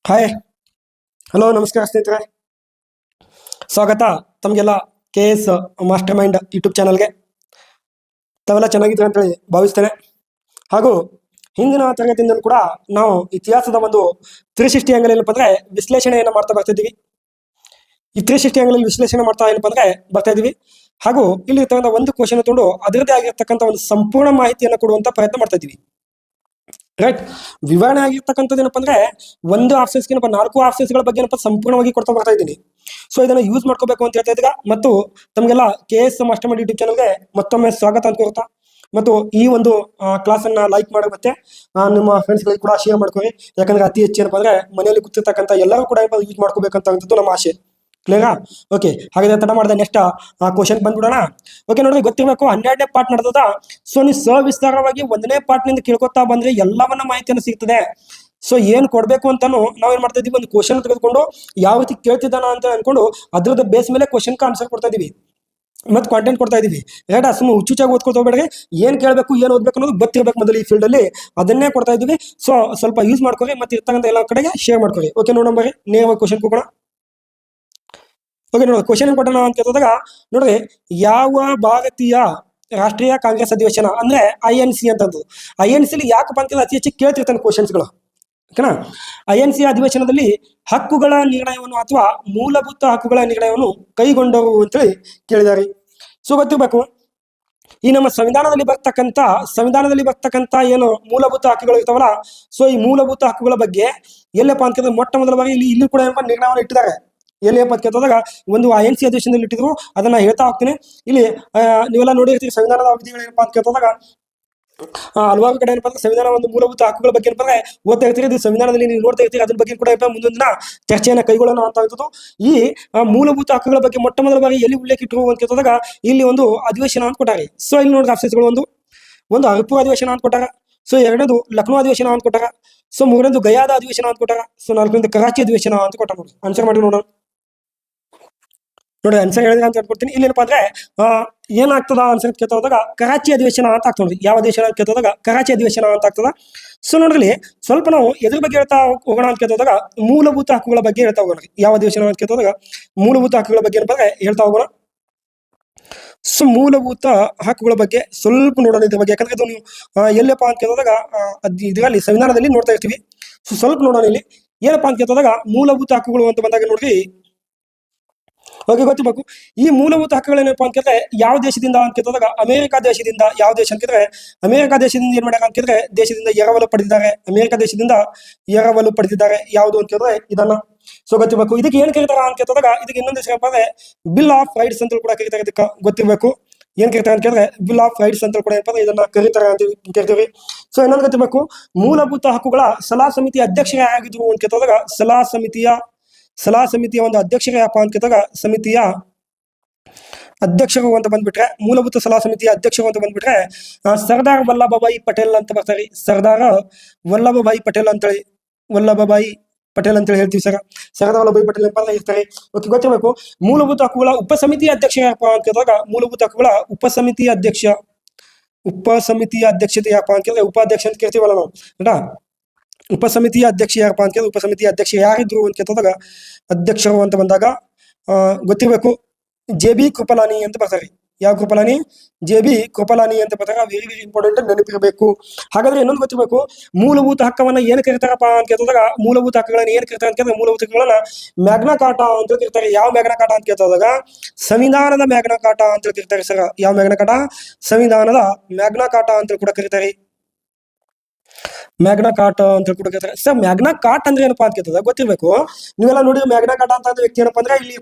Hi, hello, ನಮಸ್ಕಾರ ಸ್ನೇಹಿತರೆ. ಸ್ವಾಗತ ತಮಗೆಲ್ಲ KS ಮಾಸ್ಟರ್ ಮೈಂಡ್ ಯೂಟ್ಯೂಬ್ ಚಾನಲ್ಗೆ. ತಾವೆಲ್ಲ ಚೆನ್ನಾಗಿದ್ದೀರ ಅಂತೇಳಿ ಭಾವಿಸ್ತೇನೆ. ಹಾಗೂ ಹಿಂದಿನ ತರಗತಿಯಿಂದ ಕೂಡ ನಾವು ಇತಿಹಾಸದ ಒಂದು 360 ಆಂಗಲ್ ಏನಪ್ಪ ಅಂದರೆ ವಿಶ್ಲೇಷಣೆಯನ್ನು ಮಾಡ್ತಾ ಬರ್ತಿದ್ದೀವಿ. ಈ 360 ಆಂಗಲ್ ವಿಶ್ಲೇಷಣೆ ಮಾಡ್ತಾ ಏನಪ್ಪ ಅಂದರೆ ಬರ್ತಾ ಇದ್ದೀವಿ. ಹಾಗೂ ಇಲ್ಲಿ ಇರ್ತಕ್ಕಂಥ ಒಂದು ಕ್ವಶನ್ ತಗೊಂಡು ಅದರದ್ದೇ ಆಗಿರ್ತಕ್ಕಂಥ ಒಂದು ಸಂಪೂರ್ಣ ಮಾಹಿತಿಯನ್ನು ಕೊಡುವಂಥ ಪ್ರಯತ್ನ ಮಾಡ್ತಾ ಇದ್ದೀವಿ. ರೈಟ್, ವಿವರಣೆ ಆಗಿರ್ತಕ್ಕಂಥದ್ದು ಏನಪ್ಪ ಅಂದ್ರೆ ಒಂದು ಆಪ್ಷನ್ಸ್ಗೆ 4 ಆಪ್ಷನ್ಸ್ಗಳ ಬಗ್ಗೆ ಸಂಪೂರ್ಣವಾಗಿ ಕೊಡ್ತಾ ಬರ್ತಾ ಇದ್ದೀನಿ. ಸೊ ಇದನ್ನ ಯೂಸ್ ಮಾಡ್ಕೋಬೇಕು ಅಂತ ಹೇಳ್ತಾ ಇದ್ದಾಗ ಮತ್ತು ತಮಗೆಲ್ಲ KS ಮಾಸ್ಟರ್ ಮೈಂಡ್ ಯೂಟ್ಯೂಬ್ ಚಾನಲ್ಗೆ ಮತ್ತೊಮ್ಮೆ ಸ್ವಾಗತ ಅಂತ ಕೋರ್ತಾ ಮತ್ತು ಈ ಒಂದು ಕ್ಲಾಸ್ ಅನ್ನ ಲೈಕ್ ಮಾಡಿ ಮತ್ತೆ ನಿಮ್ಮ ಫ್ರೆಂಡ್ಸ್ಗಳಿಗೆ ಕೂಡ ಶೇರ್ ಮಾಡ್ಕೊಳ್ಳಿ. ಯಾಕಂದ್ರೆ ಅತಿ ಹೆಚ್ಚು ಏನಪ್ಪ ಅಂದ್ರೆ ಮನೆಯಲ್ಲಿ ಕೂತಿರ್ತಕ್ಕಂಥ ಎಲ್ಲರೂ ಕೂಡ ಯೂಸ್ ಮಾಡ್ಕೋಬೇಕಂತ ನಮ್ಮ ಆಸೆ. ಕ್ಲಿಯರಾ? ಓಕೆ, ಹಾಗಾದ್ರೆ ತಡ ಮಾಡಿದೆ ನೆಕ್ಸ್ಟ್ ಕ್ವಶನ್ ಬಂದ್ಬಿಡೋಣ. ಓಕೆ, ನೋಡ್ರಿ, ಗೊತ್ತಿರಬೇಕು 12ನೇ ಪಾರ್ಟ್ ನಡೆದದ. ಸೊ ನೀವು ಸವಿಸ್ತಾರವಾಗಿ 1ನೇ ಪಾರ್ಟ್ನಿಂದ ಕೇಳ್ಕೊತಾ ಬಂದ್ರೆ ಎಲ್ಲವನ್ನ ಮಾಹಿತಿಯನ್ನು ಸಿಗ್ತದೆ. ಸೊ ಏನ್ ಕೊಡ್ಬೇಕು ಅಂತಾನು ನಾವೇನ್ ಮಾಡ್ತಾ ಇದೀವಿ, ಒಂದು ಕ್ವಶನ್ ತೆಗೆದುಕೊಂಡು ಯಾವ ರೀತಿ ಕೇಳ್ತಿದ್ದಾನ ಅಂತ ಅನ್ಕೊಂಡು ಅದ್ರದ್ದು ಬೇಸ್ ಮೇಲೆ ಕ್ವಶನ್ ಆನ್ಸರ್ ಕೊಡ್ತಾ ಇದೀವಿ ಮತ್ತೆ ಕಾಂಟೆಂಟ್ ಕೊಡ್ತಾ ಇದೀವಿ. ರೈಟ್, ಸುಮ್ಮನೆ ಹುಚ್ಚುಚ್ಚಾಗಿ ಓದ್ಕೊಳ್ತಾ ಹೋಗ್ಬೇಡ್ರಿ. ಏನ್ ಕೇಳಬೇಕು ಏನ್ ಓದ್ಬೇಕು ಅನ್ನೋದು ಗೊತ್ತಿರ್ಬೇಕು ಮೊದಲು ಈ ಫೀಲ್ಡ್ ಅಲ್ಲಿ, ಅದನ್ನೇ ಕೊಡ್ತಾ ಇದೀವಿ. ಸೊ ಸ್ವಲ್ಪ ಯೂಸ್ ಮಾಡ್ಕೊರಿ ಮತ್ತೆ ಇರ್ತಕ್ಕಂಥ ಎಲ್ಲ ಕಡೆಗೆ ಶೇರ್ ಮಾಡ್ಕೊರಿ. ಓಕೆ, ನೋಡೋಣ, ನೇರವಾಗಿ ಕ್ವಶನ್ ಹೋಗೋಣ. ಓಕೆ, ನೋಡಿ, ಕ್ವಶನ್ ಕೊಟ್ಟಣ ಅಂತ ಕೇಳಿದಾಗ ನೋಡ್ರಿ, ಯಾವ ಭಾರತೀಯ ರಾಷ್ಟ್ರೀಯ ಕಾಂಗ್ರೆಸ್ ಅಧಿವೇಶನ ಅಂದ್ರೆ INC ಅಂತದ್ದು. INC ಯಾಕಪ್ಪ ಅಂತ ಅತಿ ಹೆಚ್ಚು ಕೇಳ್ತಿರ್ತಾನೆ ಕ್ವಶನ್ಸ್ಗಳು. ಓಕೆನಾ? INC ಅಧಿವೇಶನದಲ್ಲಿ ಹಕ್ಕುಗಳ ನಿರ್ಣಯವನ್ನು ಅಥವಾ ಮೂಲಭೂತ ಹಕ್ಕುಗಳ ನಿರ್ಣಯವನ್ನು ಕೈಗೊಂಡರು ಅಂತೇಳಿ ಕೇಳಿದ್ದಾರೆ. ಸೊ ಗೊತ್ತಿರ್ಬೇಕು, ಈ ನಮ್ಮ ಸಂವಿಧಾನದಲ್ಲಿ ಬರ್ತಕ್ಕಂಥ ಏನು ಮೂಲಭೂತ ಹಕ್ಕುಗಳು ಇರ್ತಾವಲ್ಲ, ಸೊ ಈ ಮೂಲಭೂತ ಹಕ್ಕುಗಳ ಬಗ್ಗೆ ಎಲ್ಲಪ್ಪ ಅಂತ ಮೊಟ್ಟ ಮೊದಲ ಬಾರಿ ಇಲ್ಲಿ ಕೂಡ ಏನಪ್ಪ ನಿರ್ಣಯವನ್ನು ಇಟ್ಟಿದ್ದಾರೆ. ಎಲ್ಲಿ ಅಂತ ಕೇಳಿದಾಗ ಒಂದು INC ಅಧಿವೇಶನದಲ್ಲಿ ಇಟ್ಟಿದ್ರು, ಅದನ್ನ ಹೇಳ್ತಾ ಹೋಗ್ತೀನಿ. ಇಲ್ಲಿ ನೀವೆಲ್ಲ ನೋಡಿರ್ತೀವಿ ಸಂವಿಧಾನದ ಅವಧಿಗಳು ಏನಪ್ಪಾ ಅಂತ ಕೇಳಿದಾಗ ಹಲವಾರು ಕಡೆ ಏನಪ್ಪ ಸಂವಿಧಾನ ಒಂದು ಮೂಲಭೂತ ಹಕ್ಕುಗಳ ಬಗ್ಗೆ ಏನಪ್ಪ ಓದ್ತಾ ಇರ್ತೀರಿ. ಇದು ಸಂವಿಧಾನದಲ್ಲಿ ನೀವು ನೋಡ್ತಾ ಇರ್ತೀರಿ. ಅದ್ರ ಬಗ್ಗೆ ಕೂಡ ಮುಂದಿನ ದಿನ ಚರ್ಚೆಯನ್ನ ಕೈಗೊಳ್ಳೋಣ ಅಂತ ಈ ಮೂಲಭೂತ ಹಕ್ಕುಗಳ ಬಗ್ಗೆ ಮೊಟ್ಟ ಮೊದಲ ಬಾರಿ ಎಲ್ಲಿ ಉಲ್ಲೇಖ ಇಟ್ಟರು ಅಂತ ಕೇಳಿದಾಗ ಇಲ್ಲಿ ಒಂದು ಅಧಿವೇಶನ ಅಂತ ಕೊಟ್ಟಾರೆ. ಸೊ ಇಲ್ಲಿ ನೋಡಿದ ಆಪ್ಷನ್ಸ್ಗಳು ಒಂದು ಹರಿಪುರ ಅಧಿವೇಶನ ಅಂತ ಕೊಟ್ಟಾರ. ಸೊ ಎರಡನೇದು ಲಕ್ನೋ ಅಧಿವೇಶನ ಅಂತ ಕೊಟ್ಟಾರ. ಸೊ ಮೂರನೇದು ಗಯಾದ ಅಧಿವೇಶನ ಅಂತ ಕೊಟ್ಟಾರ. ಸೊ ನಾಲ್ಕನೇದು ಕರಾಚಿ ಅಧಿವೇಶನ ಅಂತ ಕೊಟ್ಟಾರ. ನೋಡಿ, ಆನ್ಸರ್ ಮಾಡಿ ನೋಡೋಣ. ನೋಡಿ, ಆನ್ಸರ್ ಹೇಳಿದ್ರೆ ಅಂತ ಹೇಳ್ಕೊಡ್ತೀನಿ. ಇಲ್ಲಿ ಏನಪ್ಪಾ ಅಂದ್ರೆ ಏನಾಗ್ತದ ಆನ್ಸರ್ ಕೇಳ್ತಾ ಕರಾಚಿ ಅಧಿವೇಶನ ಅಂತ ಆಗ್ತದೆ. ಯಾವ ಅಧಿವೇಶನ ಅಂತ ಕೇಳ್ತಾ ಕರಾಚಿ ಅಧಿವೇಶನ ಅಂತ ಆಗ್ತದ. ಸೊ ನೋಡ್ರಿ, ಸ್ವಲ್ಪ ನಾವು ಎದ್ರ ಬಗ್ಗೆ ಹೇಳ್ತಾ ಹೋಗೋಣ ಅಂತ ಕೇಳ್ತಾ ಮೂಲಭೂತ ಹಕ್ಕುಗಳ ಬಗ್ಗೆ ಹೇಳ್ತಾ ಹೋಗೋಣ. ಯಾವ ಅಧಿವೇಶನ ಅಂತ ಕೇಳ್ತಾ ಮೂಲಭೂತ ಹಕ್ಕುಗಳ ಬಗ್ಗೆ ಏನಪ್ಪ ಹೇಳ್ತಾ ಹೋಗೋಣ. ಸೊ ಮೂಲಭೂತ ಹಕ್ಕುಗಳ ಬಗ್ಗೆ ಸ್ವಲ್ಪ ನೋಡೋಣ ಇದ್ರ ಬಗ್ಗೆ. ಯಾಕಂದ್ರೆ ಇದು ನೀವು ಎಲ್ಲಪ್ಪ ಅಂತ ಕೇಳಿದಾಗ ಇದರಲ್ಲಿ ಸಂವಿಧಾನದಲ್ಲಿ ನೋಡ್ತಾ ಇರ್ತೀವಿ. ಸೊ ಸ್ವಲ್ಪ ನೋಡೋಣ ಇಲ್ಲಿ ಏನಪ್ಪಾ ಅಂತ ಕೇಳ್ತಾ ಮೂಲಭೂತ ಹಕ್ಕುಗಳು ಅಂತ ಬಂದಾಗ ನೋಡ್ರಿ, ಓಕೆ, ಗೊತ್ತಿರಬೇಕು. ಈ ಮೂಲಭೂತ ಹಕ್ಕುಗಳೇನಪ್ಪ ಅಂತ ಕೇಳಿದ್ರೆ ಯಾವ ದೇಶದಿಂದ ಅಂತ ಕೇಳಿದಾಗ ಅಮೆರಿಕ ದೇಶದಿಂದ. ಯಾವ ದೇಶ ಅಂತ ಕೇಳಿದ್ರೆ ಅಮೆರಿಕ ದೇಶದಿಂದ ಏನ್ ಮಾಡ್ಯಾರ ಅಂತ ಕೇಳಿದ್ರೆ ದೇಶದಿಂದ ಎರವಲು ಪಡೆದಿದ್ದಾರೆ. ಅಮೆರಿಕ ದೇಶದಿಂದ ಎರವಲು ಪಡೆದಿದ್ದಾರೆ. ಯಾವುದು ಅಂತ ಕೇಳಿದ್ರೆ ಇದನ್ನ. ಸೊ ಗೊತ್ತಿರಬೇಕು. ಇದಕ್ಕೆ ಏನ್ ಕರೀತಾರ ಅಂತ ಕೇಳಿದಾಗ ಇದಕ್ಕೆ ಇನ್ನೊಂದು ಹೆಸರಪ್ಪ ಅಂದ್ರೆ ಬಿಲ್ ಆಫ್ ರೈಟ್ಸ್ ಅಂತ ಕೂಡ ಕರೀತಾರೆ. ಇದಕ್ಕೆ ಗೊತ್ತಿರಬೇಕು ಏನ್ ಕರೀತಾರೆ ಅಂತ ಕೇಳಿದ್ರೆ ಬಿಲ್ ಆಫ್ ರೈಟ್ಸ್ ಅಂತ ಕೂಡ ಏನಪ್ಪ ಇದನ್ನ ಕರೀತಾರೆ ಅಂತ ಕೇಳ್ತೀವಿ. ಸೊ ಇನ್ನೊಂದು ಗೊತ್ತಿರಬೇಕು, ಮೂಲಭೂತ ಹಕ್ಕುಗಳ ಸಲಹಾ ಸಮಿತಿ ಅಧ್ಯಕ್ಷರು ಯಾರಾಗಿದ್ರು ಅಂತ ಕೇಳಿದಾಗ ಸಲಹಾ ಸಮಿತಿಯ ಒಂದು ಅಧ್ಯಕ್ಷರು ಯಾಪ ಅಂತ ಕೇಳಿದಾಗ ಸಮಿತಿಯ ಅಧ್ಯಕ್ಷರು ಅಂತ ಬಂದ್ಬಿಟ್ರೆ, ಮೂಲಭೂತ ಸಲಹಾ ಸಮಿತಿಯ ಅಧ್ಯಕ್ಷರು ಅಂತ ಬಂದ್ಬಿಟ್ರೆ ಸರ್ದಾರ್ ವಲ್ಲಭಭಾಯಿ ಪಟೇಲ್ ಅಂತ ಬರ್ತಾರೆ. ಸರ್ದಾರ್ ವಲ್ಲಭಭಾಯಿ ಪಟೇಲ್ ಅಂತೇಳಿ ಹೇಳ್ತೀವಿ. ಸರ್ದಾರ್ ವಲ್ಲಭಭಾಯಿ ಪಟೇಲ್ ಅಂತ ಇರ್ತಾರೆ. ಓಕೆ, ಗೊತ್ತಿರಬೇಕು. ಮೂಲಭೂತ ಹಕ್ಕುಗಳ ಉಪಸಮಿತಿಯ ಅಧ್ಯಕ್ಷ ಯಾಪ ಅಂತ ಕೇಳಿದಾಗ ಮೂಲಭೂತ ಹಕ್ಕುಗಳ ಉಪಸಮಿತಿಯ ಅಧ್ಯಕ್ಷತೆ ಯಾಪ ಅಂತ ಕೇಳಿದ್ರೆ ಉಪಾಧ್ಯಕ್ಷ ಅಂತ ಕೇಳ್ತೀವಲ್ಲ ನಾವು. ಆಯ್ತಾ? ಉಪಸಮಿತಿಯ ಅಧ್ಯಕ್ಷ ಯಾರಪ್ಪ ಅಂತ ಕೇಳಿದ್ರೆ ಉಪಸಮಿತಿಯ ಅಧ್ಯಕ್ಷ ಯಾರಿದ್ರು ಅಂತ ಕೇಳಿದಾಗ ಅಧ್ಯಕ್ಷರು ಅಂತ ಬಂದಾಗ ಗೊತ್ತಿರಬೇಕು, JB ಕೃಪಲಾನಿ ಅಂತ ಬರ್ತಾರೆ. ಯಾವ ಕೃಪಲಾನಿ? JB ಕೃಪಲಾನಿ ಅಂತ ಬರ್ತಾರೆ. ವೆರಿ ವೆರಿ ಇಂಪಾರ್ಟೆಂಟ್, ನೆನಪಿರಬೇಕು. ಹಾಗಾದ್ರೆ ಇನ್ನೊಂದು ಗೊತ್ತಿರಬೇಕು, ಮೂಲಭೂತ ಹಕ್ಕವನ್ನ ಏನ್ ಕರೀತಾರಪ್ಪ ಅಂತ ಕೇಳಿದಾಗ ಮೂಲಭೂತ ಹಕ್ಕುಗಳನ್ನ ಏನ್ ಕರೀತಾರೆ ಅಂತ ಕೇಳಿದ್ರೆ ಮೂಲಭೂತ ಹಕ್ಕುಗಳನ್ನ ಮ್ಯಾಗ್ನಾ ಕಾರ್ಟಾ ಅಂತ ಕರೀತಾರೆ. ಯಾವ ಮ್ಯಾಗ್ನಾ ಕಾರ್ಟಾ ಅಂತ ಕೇಳಿದಾಗ ಸಂವಿಧಾನದ ಮ್ಯಾಗ್ನಾ ಕಾರ್ಟಾ ಅಂತ ಕರೀತಾರೆ. ಸರ್, ಯಾವ ಮ್ಯಾಗ್ನಾ ಕಾರ್ಟಾ? ಸಂವಿಧಾನದ ಮ್ಯಾಗ್ನಾ ಕಾರ್ಟಾ ಅಂತ ಕೂಡ ಕರೀತಾರೆ. ಮ್ಯಾಗ್ನಾ ಕಾರ್ಟಾ ಅಂತ ಕೂಡ ಕೇಳ್ತಾರೆ. ಸರ್, ಮ್ಯಾಗ್ನಾ ಕಾರ್ಟ್ ಅಂದ್ರೆ ಏನಪ್ಪಾ ಅಂತ ಕೇಳ್ತದ ಗೊತ್ತಿರ್ಬೇಕು. ನೀವೆಲ್ಲ ನೋಡಿ ಮ್ಯಾಗ್ನಾ ಕಾರ್ಟಾ ಅಂತ ವ್ಯಕ್ತಿ ಏನಪ್ಪಾ ಅಂದ್ರೆ ಇಲ್ಲಿ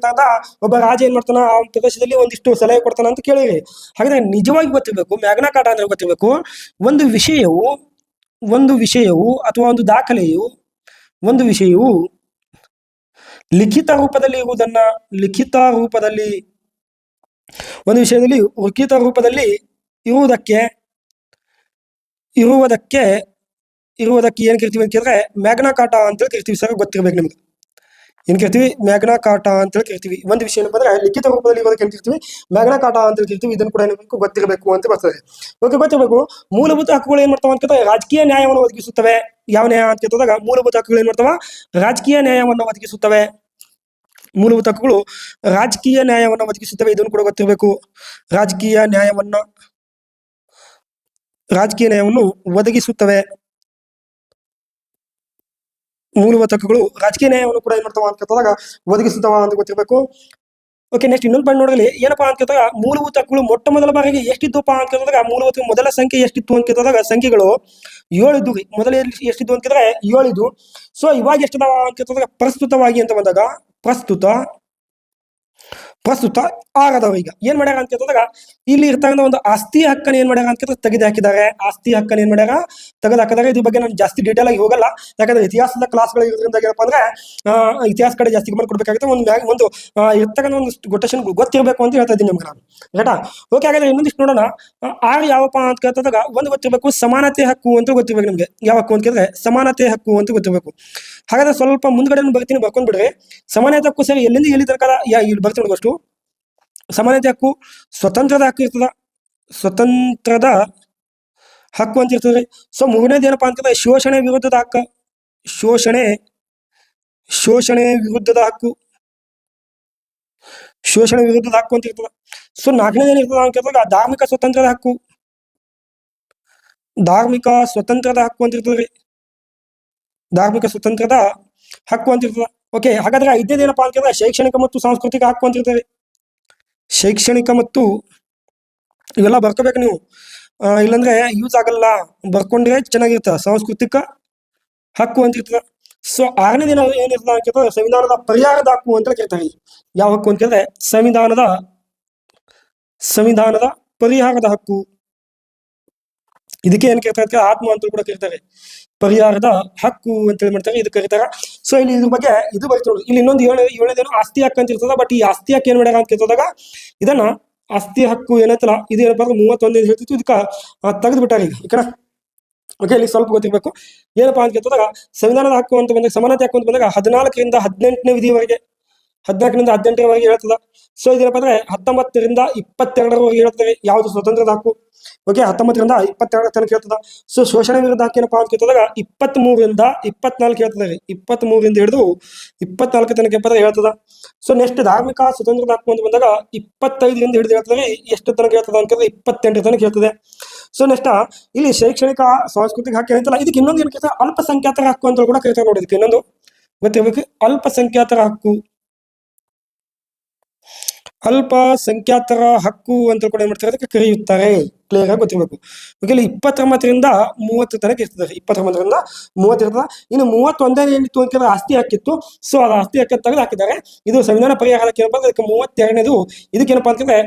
ಒಬ್ಬ ರಾಜ ಏನ್ ಮಾಡ್ತಾನ ಆ ಪ್ರದೇಶದಲ್ಲಿ ಒಂದಿಷ್ಟು ಸಲಹೆ ಕೊಡ್ತಾನ ಅಂತ ಕೇಳಿರಿ. ಹಾಗಾದ್ರೆ ನಿಜವಾಗಿ ಗೊತ್ತಿರ್ಬೇಕು, ಮ್ಯಾಗ್ನಾ ಕಾರ್ಟಾ ಅಂದ್ರೆ ಗೊತ್ತಿರ್ಬೇಕು, ಒಂದು ವಿಷಯವು ಅಥವಾ ಒಂದು ದಾಖಲೆಯು ಒಂದು ವಿಷಯವು ಲಿಖಿತ ರೂಪದಲ್ಲಿ ಇರುವುದಕ್ಕೆ ಏನ್ ಕರಿತೀವಿ ಅಂತ ಕೇಳಿದ್ರೆ ಮ್ಯಾಗ್ನಾ ಕಾರ್ಟಾ ಅಂತ ಕರಿತೀವಿ. ಸರ್, ಗೊತ್ತಿರ್ಬೇಕು ನಿಮ್ಗೆ. ಏನ್ ಕರಿತೀವಿ ಮ್ಯಾಗ್ನಾ ಕಾರ್ಟಾ ಅಂತ ಹೇಳಿ ಕರಿತೀವಿ. ಒಂದು ವಿಷಯ ಏನಪ್ಪ ಅಂದ್ರೆ ಲಿಖಿತ ರೂಪದಲ್ಲಿ ಇರೋದಕ್ಕೆ ಏನ್ ಕರಿತೀವಿ ಮ್ಯಾಗ್ನಾ ಕಾರ್ಟಾ ಅಂತ ಹೇಳಿ ಕರಿತೀವಿ. ಇದನ್ನು ಕೂಡ ಏನಿರಬೇಕು ಗೊತ್ತಿರಬೇಕು ಅಂತ ಬರ್ತದೆ. ಓಕೆ, ಗೊತ್ತಿರಬೇಕು. ಮೂಲಭೂತ ಹಕ್ಕುಗಳು ಏನ್ ಮಾಡ್ತಾವ ಅಂತ ರಾಜಕೀಯ ನ್ಯಾಯವನ್ನು ಒದಗಿಸುತ್ತವೆ. ಯಾವ ನ್ಯಾಯ ಅಂತ ಕೇಳಿದಾಗ ಮೂಲಭೂತ ಹಕ್ಕುಗಳು ಏನ್ ಮಾಡ್ತಾವ ರಾಜಕೀಯ ನ್ಯಾಯವನ್ನು ಒದಗಿಸುತ್ತವೆ. ಮೂಲಭೂತ ಹಕ್ಕುಗಳು ರಾಜಕೀಯ ನ್ಯಾಯವನ್ನು ಒದಗಿಸುತ್ತವೆ. ಇದನ್ನು ಕೂಡ ಗೊತ್ತಿರಬೇಕು. ರಾಜಕೀಯ ನ್ಯಾಯವನ್ನು ಒದಗಿಸುತ್ತವೆ. ಮೂಲಭೂತ ಹಕ್ಕುಗಳು ರಾಜಕೀಯ ನ್ಯಾಯವನ್ನು ಕೂಡ ಏನ್ ಮಾಡ್ತಾವ ಅಂತ ಕೇಳಿದಾಗ ಒದಗಿಸುತ್ತವ ಅಂತ ಗೊತ್ತಿರಬೇಕು. ಓಕೆ, ನೆಕ್ಸ್ಟ್ ಇನ್ನೊಂದು ಪಾಯಿಂಟ್ ನೋಡಲಿ ಏನಪ್ಪಾ ಅಂತ ಕೇಳಿದಾಗ ಮೂಲಭೂತ ಹಕ್ಕುಗಳು ಮೊಟ್ಟ ಮೊದಲ ಬಾರಿಗೆ ಎಷ್ಟಿದ್ದಪ್ಪ ಅಂತ ಕೇಳಿದಾಗ ಮೂಲಭೂತ ಮೊದಲ ಸಂಖ್ಯೆ ಎಷ್ಟಿತ್ತು ಅಂತ ಕೇಳಿದಾಗ ಸಂಖ್ಯೆಗಳು 7 ಇದ್ದು. ಮೊದಲ ಎಷ್ಟಿದ್ದು ಅಂತ ಕೇಳಿದ್ರೆ 7 ಇದ್ದು. ಸೊ ಇವಾಗ ಎಷ್ಟಿದಾವ ಅಂತ ಕೇಳಿದಾಗ ಪ್ರಸ್ತುತವಾಗಿ ಅಂತ ಬಂದಾಗ ಪ್ರಸ್ತುತ 6 ಅದಾವ. ಈಗ ಏನ್ ಮಾಡ್ಯಾರ ಅಂತ ಕೇಳಿದಾಗ ಇಲ್ಲಿ ಇರ್ತಕ್ಕಂಥ ಒಂದು ಆಸ್ತಿ ಹಕ್ಕನ್ನು ಏನ್ ಮಾಡ್ಯಾರ ಅಂತ ಕೇಳಿದ್ರೆ ತೆಗೆದು ಹಾಕಿದ್ದಾರೆ. ಆಸ್ತಿ ಹಕ್ಕನ್ನು ಏನ್ ಮಾಡ್ಯಾರ ತೆಗೆದು ಹಾಕಿದ್ದಾರೆ. ಇದ್ರ ಬಗ್ಗೆ ನಾನು ಜಾಸ್ತಿ ಡೀಟೇಲ್ ಆಗಿ ಹೋಗಲ್ಲ, ಯಾಕಂದ್ರೆ ಇತಿಹಾಸದ ಕ್ಲಾಸ್ಗಳು ಇರೋದ್ರಿಂದ ಏನಪ್ಪ ಅಂದ್ರೆ ಇತಿಹಾಸ ಕಡೆ ಜಾಸ್ತಿ ಗಮನ ಕೊಡ್ಬೇಕಾಗುತ್ತೆ. ಒಂದು ಇರ್ತಕ್ಕಂಥ ಒಂದು ಗೊಟೇಶನ್ ಗೊತ್ತಿರಬೇಕು ಅಂತ ಹೇಳ್ತಾ ಇದ್ದೀನಿ ನಿಮ್ಗೆ ನಾನು. ರೈಟಾ? ಓಕೆ, ಹಾಗಾದ್ರೆ ಇನ್ನೊಂದಿಷ್ಟು ನೋಡೋಣ. 6 ಯಾವಪ್ಪ ಅಂತ ಕೇಳಿದಾಗ ಒಂದು ಗೊತ್ತಿರಬೇಕು ಸಮಾನತೆ ಹಕ್ಕು ಅಂತ ಗೊತ್ತಿರ್ಬೇಕು ನಿಮ್ಗೆ. ಯಾವ ಹಕ್ಕು ಅಂತ ಕೇಳಿದ್ರೆ ಸಮಾನತೆ ಹಕ್ಕು ಅಂತ ಗೊತ್ತಿರಬೇಕು. ಹಾಗಾದ್ರೆ ಸ್ವಲ್ಪ ಮುಂದ್ಗಡೆ ಬರ್ತೀನಿ, ಬರ್ಕೊಂಡ್ಬಿಡ್ರಿ. ಸಮಾನತೆ ಹಕ್ಕು ಸರಿ ಎಲ್ಲಿಂದ ಎಲ್ಲಿ ತನಕ ಇಲ್ಲಿ ಬರ್ತೀನಿ ಅಷ್ಟು. ಸಮಾನತೆ ಹಕ್ಕು ಸ್ವತಂತ್ರದ ಹಕ್ಕು ಇರ್ತದ, ಸ್ವತಂತ್ರದ ಹಕ್ಕು ಅಂತ ಇರ್ತದೆ. ಸೊ ಮೂರನೇದು ಏನಪ್ಪಾ ಅಂತಂದ್ರೆ ಶೋಷಣೆ ವಿರುದ್ಧದ ಹಕ್ಕು, ಶೋಷಣೆ ವಿರುದ್ಧದ ಹಕ್ಕು, ಶೋಷಣೆ ವಿರುದ್ಧದ ಹಕ್ಕು ಅಂತ ಇರ್ತದ. ಸೊ ನಾಲ್ಕನೇದು ಏನಿರ್ತದ ಅಂತ ಕೇಳಿದಾಗ ಧಾರ್ಮಿಕ ಸ್ವತಂತ್ರದ ಹಕ್ಕು, ಧಾರ್ಮಿಕ ಸ್ವತಂತ್ರದ ಹಕ್ಕು ಅಂತ ಇರ್ತದೆ. ಧಾರ್ಮಿಕ ಸ್ವತಂತ್ರದ ಹಕ್ಕು ಅಂತ ಇರ್ತದ. ಓಕೆ, ಹಾಗಾದ್ರೆ ಐದನೇದು ಏನಪ್ಪಾ ಅಂತ ಕೇಳಿದ್ರೆ ಶೈಕ್ಷಣಿಕ ಮತ್ತು ಸಾಂಸ್ಕೃತಿಕ ಹಕ್ಕು ಅಂತ ಇರ್ತದೆ. ಶೈಕ್ಷಣಿಕ ಮತ್ತು ಇವೆಲ್ಲ ಬರ್ಕೋಬೇಕು ನೀವು, ಇಲ್ಲಾಂದ್ರೆ ಯೂಸ್ ಆಗಲ್ಲ. ಬರ್ಕೊಂಡ್ರೆ ಚೆನ್ನಾಗಿರ್ತದೆ. ಸಾಂಸ್ಕೃತಿಕ ಹಕ್ಕು ಅಂತ ಇರ್ತದೆ. ಸೊ 6ನೇ ದಿನ ಏನಿರ್ತದೆ ಅಂತ ಕೇಳಿದ್ರೆ ಸಂವಿಧಾನದ ಪರಿಹಾರದ ಹಕ್ಕು ಅಂತ ಕೇಳ್ತಾರೆ. ಯಾವ ಹಕ್ಕು ಅಂತ ಕೇಳಿದ್ರೆ ಸಂವಿಧಾನದ ಪರಿಹಾರದ ಹಕ್ಕು. ಇದಕ್ಕೆ ಏನ್ ಕೇಳ್ತಾರೆ ಆತ್ಮ ಅಂತ ಕೂಡ ಕರೀತಾರೆ. ಪರಿಹಾರದ ಹಕ್ಕು ಅಂತ ಹೇಳಿ ಮಾಡ್ತಾರೆ, ಇದು ಕರೀತಾರ. ಸೊ ಇಲ್ಲಿ ಇದ್ರ ಬಗ್ಗೆ ಇದು ಬರ್ತದೆ. ಇಲ್ಲಿ ಇನ್ನೊಂದು ಏಳನೇದೇನು ಆಸ್ತಿ ಹಕ್ಕು ಅಂತ ಇರ್ತದ. ಬಟ್ ಈ ಆಸ್ತಿ ಹಕ್ಕು ಏನ್ ಮಾಡ್ಯಾರ ಅಂತ ಕೇಳಿದಾಗ ಇದನ್ನ ಆಸ್ತಿ ಹಕ್ಕು ಏನೈತಲ್ಲ ಇದು ಏನಪ್ಪ ಅಂದ್ರೆ 31 ಹೇಳ್ತಿತ್ತು, ಇದಕ್ಕೆ ತೆಗೆದು ಬಿಟ್ಟಾರ ಈಗ. ಓಕೆ, ಇಲ್ಲಿ ಸ್ವಲ್ಪ ಗೊತ್ತಿರ್ಬೇಕು ಏನಪ್ಪಾ ಅಂತ ಕೇಳಿದಾಗ ಸಂವಿಧಾನದ ಹಕ್ಕು ಅಂತ ಬಂದಾಗ ಸಮಾನತೆ ಹಕ್ಕು ಅಂತ ಬಂದಾಗ 14ರಿಂದ 18ನೇ ವಿಧಿವರೆಗೆ 14ರಿಂದ 18ರವರೆಗೆ ಹೇಳ್ತದ. ಸೊ ಇದೇನಪ್ಪ ಅಂದ್ರೆ 19ರಿಂದ 22ರವರೆಗೆ ಹೇಳ್ತದೆ ಯಾವುದು ಸ್ವತಂತ್ರದ ಹಕ್ಕು. ಓಕೆ, 19ರಿಂದ 22 ತನಕ ಹೇಳ್ತದ. ಸೊ ಶೋಷಣೆ ವಿರುದ್ಧ ಹಕ್ಕು ಏನಪ್ಪಾ ಅಂತ ಕೇಳಿದಾಗ 23ರಿಂದ 24 ಹೇಳ್ತದೆ. 23ರಿಂದ ಹಿಡಿದು 24 ತನಕ ಹೇಳ್ತದ. ಸೊ ನೆಕ್ಸ್ಟ್ ಧಾರ್ಮಿಕ ಸ್ವತಂತ್ರದ ಹಕ್ಕು ಅಂತ ಬಂದಾಗ 25ರಿಂದ ಹಿಡಿದು ಹೇಳ್ತದೆ. ಎಷ್ಟು ತನಕ ಹೇಳ್ತದ ಅಂತ ಕೇಳಿದ್ರೆ 28 ತನಕ ಹೇಳ್ತದೆ. ಸೊ ನೆಕ್ಸ್ಟ್ ಇಲ್ಲಿ ಶೈಕ್ಷಣಿಕ ಸಾಂಸ್ಕೃತಿಕ ಹಕ್ಕು ಏನಂತಲ್ಲ, ಇದಕ್ಕೆ ಇನ್ನೊಂದು ಏನ್ ಕೇಳ್ತಾರೆ ಅಲ್ಪಸಂಖ್ಯಾತರ ಹಕ್ಕು ಅಂತ ಕೂಡ ಕರೀತಾರೆ. ನೋಡಿ, ಇದಕ್ಕೆ ಇನ್ನೊಂದು ಗೊತ್ತಿರ್ಬೇಕು, ಅಲ್ಪಸಂಖ್ಯಾತರ ಹಕ್ಕು. ಅಲ್ಪಸಂಖ್ಯಾತರ ಹಕ್ಕು ಅಂತ ಕೂಡ ಏನ್ ಮಾಡ್ತಾರೆ ಅದಕ್ಕೆ ಕರೆಯುತ್ತಾರೆ. ಕ್ಲಿಯರ್ ಆಗಿ ಗೊತ್ತಿರ್ಬೇಕು. ಇಲ್ಲಿ 29ರಿಂದ 30 ತನಕ ಇರ್ತದೆ. 29ರಿಂದ 30 ಇರ್ತದೆ. ಇನ್ನು 31ನೇ ಏನಿತ್ತು ಅಂತ ಆಸ್ತಿ ಹಕ್ಕಿತ್ತು. ಸೊ ಅದು ಆಸ್ತಿ ಹಕ್ಕ ತೆಗೆದು ಹಾಕಿದ್ದಾರೆ. ಇದು ಸಂವಿಧಾನ ಪರಿಹಾರ ಏನಪ್ಪ ಅಂದ್ರೆ ಇದಕ್ಕೆ 32ನೇದು. ಇದಕ್ಕೇನಪ್ಪಾ ಅಂತಂದ್ರೆ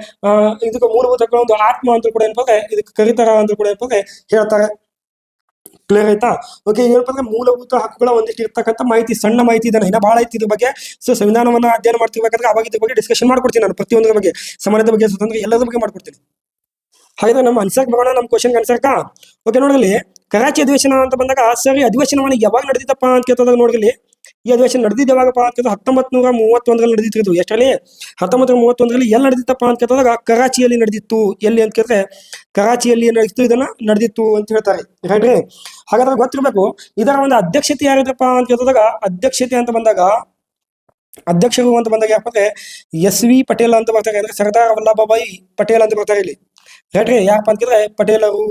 ಇದಕ್ಕೆ ಮೂಲಭೂತ ಹಕ್ಕುಗಳ ಒಂದು ಆತ್ಮ ಅಂತ ಕೂಡ ಏನಪ್ಪ ಅಂದ್ರೆ ಇದಕ್ಕೆ ಕರೀತಾರ ಅಂತ ಕೂಡ ಏನಪ್ಪ ಅಂದ್ರೆ ಹೇಳ್ತಾರೆ. ಕ್ಲಿಯರ್ ಆಯ್ತಾ? ಓಕೆ, ಏನಪ್ಪ ಅಂದ್ರೆ ಮೂಲಭೂತ ಹಕ್ಕುಗಳ ಒಂದಿಷ್ಟು ಇರ್ತಕ್ಕಂಥ ಮಾಹಿತಿ, ಸಣ್ಣ ಮಾಹಿತಿ ಇದನ್ನ ಇನ್ನ ಬಹಳ ಐತಿ ಇದ್ರ ಬಗ್ಗೆ. ಸೊ ಸಂವಿಧಾನವನ್ನ ಅಧ್ಯಯನ ಮಾಡ್ತಿರ್ಬೇಕಾದ್ರೆ ಅವಾಗ ಇದ್ರ ಬಗ್ಗೆ ಡಿಸ್ಕಷನ್ ಮಾಡ್ಕೊಡ್ತೀನಿ ನಾನು. ಪ್ರತಿಯೊಂದರ ಬಗ್ಗೆ, ಸಮಾನತೆ ಬಗ್ಗೆ, ಸ್ವತಂತ್ರ ಎಲ್ಲದ್ರ ಬಗ್ಗೆ ಮಾಡ್ಕೊಡ್ತೀನಿ. ಹಾಗಾದ್ರೆ ನಮ್ಮ ಅನ್ಸರ್ಕ್ ಬರೋಣ, ನಮ್ಮ ಕ್ವಶನ್ ಅನ್ಸರ್ಕ. ಓಕೆ, ನೋಡಲಿ ಕರಾಚಿ ಅಧಿವೇಶನ ಅಂತ ಬಂದಾಗ ಸರಿ ಅಧಿವೇಶನವನ್ನು ಯಾವಾಗ ನಡೆದಿತ್ತಪ್ಪ ಅಂತ ಕೇಳ್ತದಾಗ ನೋಡಲಿ ಈ ಅಧಿವೇಶನ ನಡೆದಿದ್ದು ಯಾವಾಗಪ್ಪ ಅಂತ ಕೇಳಿದ್ರೆ 1931ರಲ್ಲಿ ನಡೆದಿತ್ತು. ಎಷ್ಟರಲ್ಲಿ 1931ರಲ್ಲಿ ಎಲ್ಲಿ ನಡೆದಿತ್ತಪ್ಪ ಅಂತ ಕೇಳಿದಾಗ ಕರಾಚಿಯಲ್ಲಿ ನಡೆದಿತ್ತು. ಎಲ್ಲಿ ಅಂತ ಕೇಳಿದ್ರೆ ಕರಾಚಿಯಲ್ಲಿ ನಡೆದಿತ್ತು, ಇದನ್ನ ನಡೆದಿತ್ತು ಅಂತ ಹೇಳ್ತಾರೆ. ರೈಟ್ರಿ? ಹಾಗಾದ್ರೆ ಗೊತ್ತಿರ್ಬೇಕು ಇದರ ಒಂದು ಅಧ್ಯಕ್ಷತೆ ಯಾರಿದ್ರಪ್ಪ ಅಂತ ಕೇಳಿದಾಗ ಅಧ್ಯಕ್ಷತೆ ಅಂತ ಬಂದಾಗ ಅಧ್ಯಕ್ಷರು ಅಂತ ಬಂದಾಗ ಯಾಕಂದ್ರೆ SV ಪಟೇಲ್ ಅಂತ ಬರ್ತಾರೆ. ಅಂದ್ರೆ ಸರ್ದಾರ್ ವಲ್ಲಭಭಾಯಿ ಪಟೇಲ್ ಅಂತ ಬರ್ತಾರೆ ಇಲ್ಲಿ. ರೈಟ್ರಿ? ಯಾಕಪ್ಪ ಅಂತ ಕೇಳಿದ್ರೆ ಪಟೇಲರು.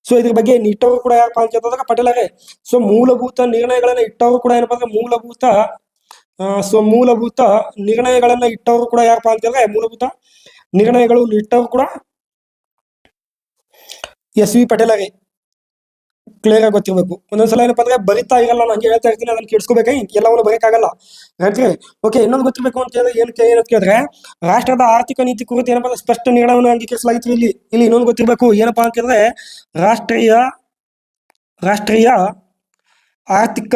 ಸೊ ಇದ್ರ ಬಗ್ಗೆ ಇಟ್ಟವರು ಕೂಡ ಯಾರಪ್ಪ ಅಂತ ಕೇಳಿದಾಗ ಪಟೇಲರೇ. ಸೊ ಮೂಲಭೂತ ನಿರ್ಣಯಗಳನ್ನ ಇಟ್ಟವರು ಕೂಡ ಏನಪ್ಪಾ ಅಂದ್ರೆ ಮೂಲಭೂತ ನಿರ್ಣಯಗಳನ್ನ ಇಟ್ಟವರು ಕೂಡ ಯಾರಪ್ಪ ಅಂತ ಕೇಳಿದ್ರೆ ಮೂಲಭೂತ ನಿರ್ಣಯಗಳು ಇಟ್ಟವರು ಕೂಡ SV ಪಟೇಲರೇ. ಕ್ಲಿಯರ್ ಆಗಿ ಗೊತ್ತಿರ್ಬೇಕು. ಒಂದೊಂದ್ಸಲ ಏನಪ್ಪ ಅಂದ್ರೆ ಬರಿತಾ ಇರಲ್ಲ, ನಾನು ಹಂಗೆ ಹೇಳ್ತಾ ಇರ್ತೀನಿ, ಅದನ್ನ ಕೇಳಿಸ್ಕೋಬೇಕು, ಎಲ್ಲವನ್ನು ಬರೀಕಾಗಲ್ಲ. ಹೇಳ್ತೀವಿ. ಓಕೆ, ಇನ್ನೊಂದು ಗೊತ್ತಿರ್ಬೇಕು ಅಂತ ಹೇಳಿದ್ರೆ ಏನಂತ ಕೇಳಿದ್ರೆ ರಾಷ್ಟ್ರದ ಆರ್ಥಿಕ ನೀತಿ ಕುರಿತು ಏನಪ್ಪ ಅಂದ್ರೆ ಸ್ಪಷ್ಟ ನಿರ್ಣಯವನ್ನು ಅಂಗೀಕರಿಸಲಾಗಿತ್ತು. ಇಲ್ಲಿ ಇನ್ನೊಂದು ಗೊತ್ತಿರ್ಬೇಕು ಏನಪ್ಪಾ ಅಂತ ಕೇಳಿದ್ರೆ ರಾಷ್ಟ್ರೀಯ ಆರ್ಥಿಕ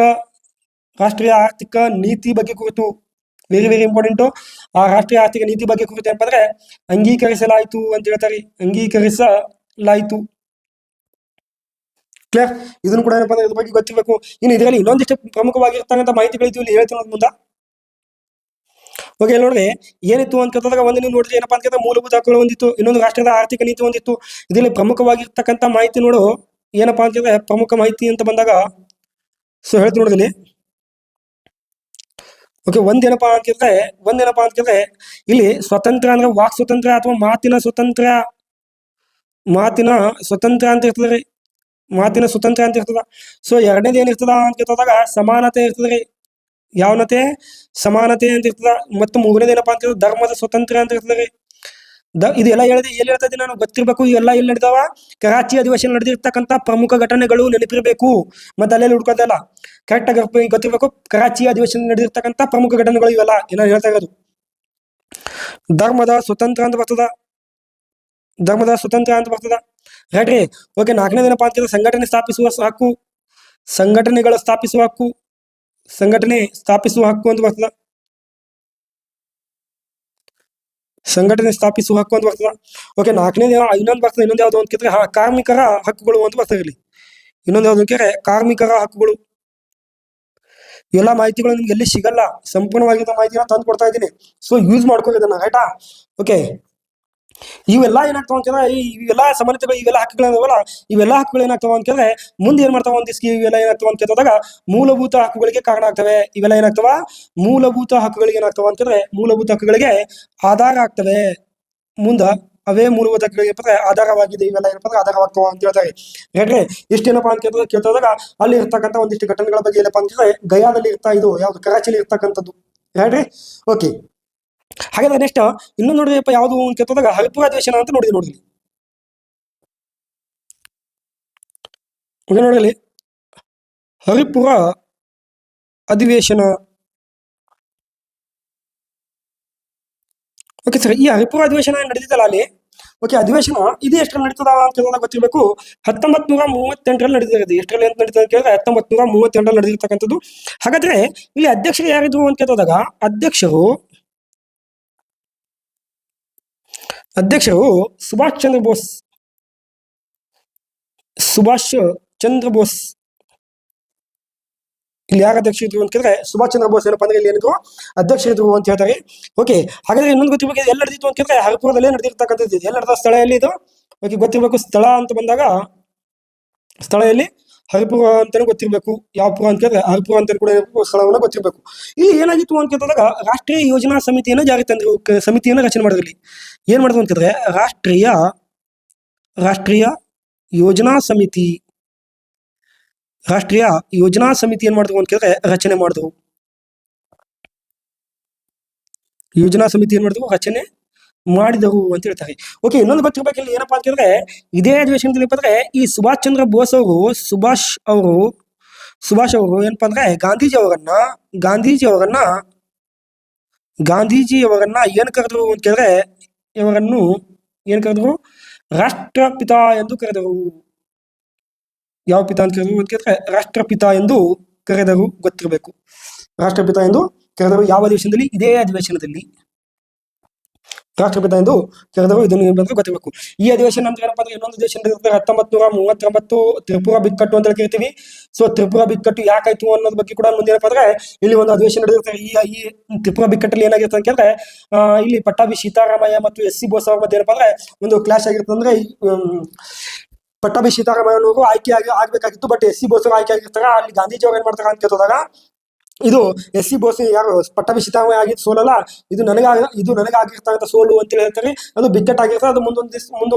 ನೀತಿ ಬಗ್ಗೆ ಕುರಿತು ವೆರಿ ವೆರಿ ಇಂಪಾರ್ಟೆಂಟು. ಆ ರಾಷ್ಟ್ರೀಯ ಆರ್ಥಿಕ ನೀತಿ ಬಗ್ಗೆ ಕುರಿತು ಏನಪ್ಪ ಅಂದ್ರೆ ಅಂಗೀಕರಿಸಲಾಯಿತು ಅಂತ ಹೇಳ್ತಾರೆ. ಅಂಗೀಕರಿಸಲಾಯಿತು. ಕ್ಲಿಯರ್? ಇದನ್ನು ಕೂಡ ಏನಪ್ಪ ಅಂದ್ರೆ ಇದ್ರ ಬಗ್ಗೆ ಗೊತ್ತಿರಬೇಕು. ಇನ್ನು ಇದರಲ್ಲಿ ಇನ್ನೊಂದಿಷ್ಟು ಪ್ರಮುಖವಾಗಿರ್ತಕ್ಕಂಥ ಮಾಹಿತಿಗಳಿದ್ದು ಇಲ್ಲಿ ಹೇಳ್ತೀನಿ ಮುಂದೆ. ಓಕೆ, ಇಲ್ಲಿ ನೋಡ್ರಿ ಏನಿತ್ತು ಅಂತ ಕೇಳಿದಾಗ ಒಂದು ನೀವು ನೋಡಿದ್ರೆ ಏನಪ್ಪಾ ಅಂತ ಕೇಳಿದ್ರೆ ಮೂಲಭೂತ ಹಕ್ಕುಗಳು ಒಂದಿತ್ತು, ಇನ್ನೊಂದು ರಾಷ್ಟ್ರದ ಆರ್ಥಿಕ ನೀತಿ ಒಂದಿತ್ತು. ಇದರಲ್ಲಿ ಪ್ರಮುಖವಾಗಿರ್ತಕ್ಕಂಥ ಮಾಹಿತಿ ನೋಡು ಏನಪ್ಪಾ ಅಂತ ಕೇಳಿದ್ರೆ ಪ್ರಮುಖ ಮಾಹಿತಿ ಅಂತ ಬಂದಾಗ ಸೊ ಹೇಳ್ತೀನಿ ನೋಡಿದಲ್ಲಿ. ಓಕೆ, ಒಂದೇನಪ್ಪಾ ಅಂತ ಕೇಳಿದ್ರೆ ಇಲ್ಲಿ ಸ್ವತಂತ್ರ ಅಂದ್ರೆ ವಾಕ್ ಸ್ವತಂತ್ರ ಅಥವಾ ಮಾತಿನ ಸ್ವತಂತ್ರ ಅಂತ ಇರ್ತದೆ. ಮಾತಿನ ಸ್ವತಂತ್ರ ಅಂತ ಇರ್ತದ. ಸೊ ಎರಡನೇದು ಏನಿರ್ತದ ಅಂತ ಕೇಳಿದಾಗ ಸಮಾನತೆ ಇರ್ತದ್ರಿ. ಯಾವನತೆ? ಸಮಾನತೆ ಅಂತ ಇರ್ತದ. ಮತ್ತು ಮೂರನೇದು ಏನಪ್ಪಾ ಅಂತ ಕೇಳಿದ್ರೆ ಧರ್ಮದ ಸ್ವತಂತ್ರ ಅಂತ ಇರ್ತದೆ. ಇದೆಲ್ಲ ಹೇಳಿದೆ ಎಲ್ಲಿ ಹೇಳ್ತಾ ಇದ್ದೀನಿ ನಾನು ಗೊತ್ತಿರ್ಬೇಕು. ಇವೆಲ್ಲ ಎಲ್ಲಿ ನಡೆದಾವ? ಕರಾಚಿ ಅಧಿವೇಶನ ನಡೆದಿರ್ತಕ್ಕಂಥ ಪ್ರಮುಖ ಘಟನೆಗಳು ನೆನಪಿರ್ಬೇಕು. ಮತ್ತೆ ಅಲ್ಲೆಲ್ಲಿ ಹುಡ್ಕೋದಲ್ಲ, ಕರೆಕ್ಟ್ ಆಗಿ ಗೊತ್ತಿರ್ಬೇಕು. ಕರಾಚಿ ಅಧಿವೇಶನ ನಡೆದಿರ್ತಕ್ಕಂಥ ಪ್ರಮುಖ ಘಟನೆಗಳು ಇವೆಲ್ಲ ಏನಾದ್ರು ಹೇಳ್ತಾ ಇರೋದು. ಧರ್ಮದ ಸ್ವತಂತ್ರ ಅಂತ ಬರ್ತದ. ರೈಟ್ ರೀ. ಓಕೆ, ನಾಲ್ಕನೇದು ಏನಪ್ಪಾ ಅಂತ ಸಂಘಟನೆ ಸ್ಥಾಪಿಸುವ ಹಕ್ಕು. ಸಂಘಟನೆ ಸ್ಥಾಪಿಸುವ ಹಕ್ಕು ಅಂತ ಬರ್ತದ. ಓಕೆ, ನಾಲ್ಕನೇದು ಇನ್ನೊಂದು ಬರ್ತದೆ. ಇನ್ನೊಂದು ಯಾವ್ದು ಅಂತ ಕೇಳಿದ್ರೆ ಕಾರ್ಮಿಕರ ಹಕ್ಕುಗಳು ಅಂತ ಬರ್ತದೆ. ಇಲ್ಲಿ ಇನ್ನೊಂದು ಯಾವ್ದು ಕೇಳಿದ್ರೆ ಕಾರ್ಮಿಕರ ಹಕ್ಕುಗಳು. ಇವೆಲ್ಲ ಮಾಹಿತಿಗಳು ನಿಮ್ಗೆ ಎಲ್ಲಿ ಸಿಗಲ್ಲ. ಸಂಪೂರ್ಣವಾಗಿದ್ದ ಮಾಹಿತಿನ ತಂದು ಕೊಡ್ತಾ ಇದ್ದೀನಿ. ಸೊ ಯೂಸ್ ಮಾಡ್ಕೊಳ್ಳಿ ಇದನ್ನ. ರೈಟಾ? ಓಕೆ, ಇವೆಲ್ಲ ಏನಾಗ್ತಾವ ಅಂತ ಕೇಳಿದ್ರೆ ಇವೆಲ್ಲ ಸಮಾನತೆಗಳು, ಇವೆಲ್ಲ ಹಕ್ಕುಗಳೇನವಲ್ಲ, ಇವೆಲ್ಲ ಹಕ್ಕುಗಳು ಏನಾಗ್ತಾವ ಅಂತ ಕೇಳಿದ್ರೆ ಮುಂದೆ ಏನ್ ಮಾಡ್ತಾವ ಒಂದಿಸ್ಕಿ ಇವೆಲ್ಲ ಏನಾಗ್ತಾವ ಅಂತ ಕೇಳಿದಾಗ ಮೂಲಭೂತ ಹಕ್ಕುಗಳಿಗೆ ಕಾರಣ ಆಗ್ತವೆ. ಇವೆಲ್ಲ ಏನಾಗ್ತಾವ? ಮೂಲಭೂತ ಹಕ್ಕುಗಳಿಗೆ ಏನಾಗ್ತಾವ ಅಂತ ಕೇಳಿದ್ರೆ ಮೂಲಭೂತ ಹಕ್ಕುಗಳಿಗೆ ಆಧಾರ ಆಗ್ತವೆ. ಮುಂದ ಅವೇ ಮೂಲಭೂತ ಹಕ್ಕುಗಳಿಗೆ ಆಧಾರವಾಗಿದೆ. ಇವೆಲ್ಲ ಏನಪ್ಪ ಆಧಾರವಾಗ್ತಾವ ಅಂತ ಹೇಳ್ತಾರೆ. ಯಾಕ್ರೆ ಇಷ್ಟೇನಪ್ಪಾ ಅಂತ ಕೇಳ್ತಾದಾಗ ಅಲ್ಲಿ ಇರ್ತಕ್ಕಂಥ ಒಂದಿಷ್ಟು ಘಟನೆಗಳ ಬಗ್ಗೆ ಏನಪ್ಪಾ ಅಂತ ಕೇಳಿದ್ರೆ ಗಯಾದಲ್ಲಿ ಇದು ಯಾವ್ದು ಕರಾಚಿಲಿ ಇರ್ತಕ್ಕಂಥದ್ದು. ಹೇಳ್ರಿ. ಓಕೆ, ಹಾಗಾದ್ರೆ ನೆಕ್ಸ್ಟ್ ಇನ್ನೊಂದು ನೋಡಿದಪ್ಪ ಯಾವುದು ಅಂತ ಕೇಳ್ತಾದಾಗ ಹರಿಪುರ ಅಧಿವೇಶನ ಅಂತ ನೋಡಿದ್ವಿ. ನೋಡಲಿ ಹರಿಪುರ ಅಧಿವೇಶನ. ಓಕೆ ಸರ್, ಈ ಹರಿಪುರ ಅಧಿವೇಶನ ನಡೀತಲ್ಲ ಅಲ್ಲಿ. ಓಕೆ, ಅಧಿವೇಶನ ಇದು ಎಷ್ಟರಲ್ಲಿ ನಡೀತದ ಅಂತ ಕೇಳಿದಾಗ ಗೊತ್ತಿರಬೇಕು. 1938ರಲ್ಲಿ ನಡೀತಿರೋದು. ಎಷ್ಟರಲ್ಲಿ ಅಂತ ನಡೀತದೆ ಅಂತ ಕೇಳಿದ್ರೆ 1938ರಲ್ಲಿ ನಡೆದಿರ್ತಕ್ಕಂಥದ್ದು. ಹಾಗಾದ್ರೆ ಇಲ್ಲಿ ಅಧ್ಯಕ್ಷರು ಯಾರಿದ್ರು ಅಂತ ಕೇಳಿದಾಗ ಅಧ್ಯಕ್ಷರು ಸುಭಾಷ್ ಚಂದ್ರ ಬೋಸ್. ಇಲ್ಲಿ ಯಾರು ಅಧ್ಯಕ್ಷರು ಅಂತ ಕೇಳಿದ್ರೆ ಸುಭಾಷ್ ಚಂದ್ರ ಬೋಸ್ ಏನಪ್ಪ ಅಂದ್ರೆ ಇಲ್ಲಿ ಏನಿದ್ರು ಅಧ್ಯಕ್ಷರಿದ್ರು ಅಂತ ಹೇಳ್ತಾರೆ. ಓಕೆ, ಹಾಗಾದ್ರೆ ಇನ್ನೊಂದು ಗೊತ್ತಿರ್ಬೇಕು ಎಲ್ಲಿ ನಡೆದಿತ್ತು ಅಂತ ಕೇಳಿದ್ರೆ ಹರಿಪುರದಲ್ಲೇ ನಡೆದಿರ್ತಕ್ಕಂಥದ್ದು. ಎಲ್ಲಿ ನಡೆದ ಸ್ಥಳ ಎಲ್ಲಿ ಇದು? ಓಕೆ, ಗೊತ್ತಿರ್ಬೇಕು. ಸ್ಥಳ ಅಂತ ಬಂದಾಗ ಸ್ಥಳ ಎಲ್ಲಿ? ಹರಿಪುರ ಅಂತಾನೆ ಗೊತ್ತಿರ್ಬೇಕು. ಯಾವ ಪುರ ಅಂತ ಕೇಳಿದ್ರೆ ಹರಿಪುರ ಅಂತ ಕೂಡ ಸ್ಥಳವನ್ನ ಗೊತ್ತಿರ್ಬೇಕು. ಇಲ್ಲಿ ಏನಾಗಿತ್ತು ಅಂತ ಕೇಳಿದಾಗ ರಾಷ್ಟ್ರೀಯ ಯೋಜನಾ ಸಮಿತಿಯನ್ನ ಜಾರಿ ತಂದ್ರು. ಸಮಿತಿಯನ್ನ ರಚನೆ ಮಾಡಿದ್ರಲ್ಲಿ ಏನ್ ಮಾಡಿದ್ರು ಅಂತ ಕೇಳಿದ್ರೆ ರಾಷ್ಟ್ರೀಯ ಯೋಜನಾ ಸಮಿತಿ ಏನ್ ಮಾಡಿದ್ರು ಅಂತ ಕೇಳಿದ್ರೆ ರಚನೆ ಮಾಡಿದ್ರು. ಯೋಜನಾ ಸಮಿತಿ ಏನ್ ಮಾಡಿದ್ರು? ರಚನೆ ಮಾಡಿದರು ಅಂತ ಹೇಳ್ತಾರೆ. ಓಕೆ, ಇನ್ನೊಂದು ಗೊತ್ತಿರ್ಬೇಕು ಇಲ್ಲಿ ಏನಪ್ಪಾ ಅಂತ ಕೇಳಿದ್ರೆ ಇದೇ ಅಧಿವೇಶನದಲ್ಲಿ ಬಂದ್ರೆ ಈ ಸುಭಾಷ್ ಚಂದ್ರ ಬೋಸ್ ಅವರು ಏನಪ್ಪಾ ಅಂದ್ರೆ ಗಾಂಧೀಜಿಯವರನ್ನ ಏನ್ ಕರೆದ್ರು ಅಂತ ಕೇಳಿದ್ರೆ ಇವರನ್ನು ಏನ್ ಕರೆದ್ರು? ರಾಷ್ಟ್ರಪಿತ ಎಂದು ಕರೆದರು. ಯಾವ ಪಿತ ಅಂತ ಕೇಳಿದ್ರು ಅಂತ ಕೇಳಿದ್ರೆ ರಾಷ್ಟ್ರಪಿತ ಎಂದು ಕರೆದರು. ಗೊತ್ತಿರಬೇಕು. ರಾಷ್ಟ್ರಪಿತ ಎಂದು ಕರೆದರು. ಯಾವ ಅಧಿವೇಶನದಲ್ಲಿ? ಇದೇ ಅಧಿವೇಶನದಲ್ಲಿ ರಾಷ್ಟ್ರಪಿತ ಎಂದು ಕರೆದರು. ಇದನ್ನು ಬಂದ್ರೆ ಗೊತ್ತಿರಬೇಕು. ಈ ಅಧಿವೇಶನ ನಂತರ ಏನಪ್ಪಾ ಅಂದ್ರೆ ಇನ್ನೊಂದು ಅಧಿವೇಶನ 1939 ತ್ರಿಪುರ ಬಿಕ್ಕಟ್ಟು ಅಂತ ಕೇಳ್ತೀವಿ. ಸೊ ತ್ರಿಪುರ ಬಿಕ್ಕಟ್ಟು ಯಾಕಾಯ್ತು ಅನ್ನೋದ್ರ ಬಗ್ಗೆ ಕೂಡ ಮುಂದೆ ಏನಪ್ಪಾ ಅಂದ್ರೆ ಇಲ್ಲಿ ಒಂದು ಅಧಿವೇಶನ ನಡೆದಿರ್ತಾರೆ. ಈ ತ್ರಿಪುರ ಬಿಕ್ಕಟ್ಟಲ್ಲಿ ಏನಾಗಿರುತ್ತೆ ಅಂತ ಕೇಳಿದ್ರೆ ಇಲ್ಲಿ ಪಟ್ಟಾಭಿ ಸೀತಾರಾಮಯ್ಯ ಮತ್ತು ಎಸ್.ಸಿ. ಬೋಸ್ ಅವ್ರ ಮಧ್ಯೆ ಏನಪ್ಪಾ ಅಂದ್ರೆ ಒಂದು ಕ್ಲಾಶ್ ಆಗಿರುತ್ತೆ. ಅಂದ್ರೆ ಪಟ್ಟಾಭಿ ಸೀತಾರಾಮಯ್ಯನವರು ಆಗ್ಬೇಕಾಗಿತ್ತು, ಬಟ್ ಎಸ್.ಸಿ. ಬೋಸ್ ಆಯ್ಕೆ ಆಗಿರ್ತಾರ. ಅಲ್ಲಿ ಗಾಂಧೀಜಿ ಅವ್ರು ಏನ್ ಮಾಡ್ತಾರ ಅಂತ ಕೇಳಿದಾಗ ಇದು ಎಸ್.ಸಿ. ಬೋಸ್ ಯಾರು ಪಟ್ಟಾಭಿ ಸೀತಾರಾಮಯ್ಯ ಆಗಿದ್ದು ಸೋಲಲ್ಲ, ಇದು ನನಗಾಗಿರ್ತಕ್ಕಂಥ ಸೋಲು ಅಂತ ಹೇಳ್ತಾರೆ. ಅದು ಬಿಕ್ಕಟ್ಟಾಗಿರ್ತದೆ. ಅದು ಒಂದು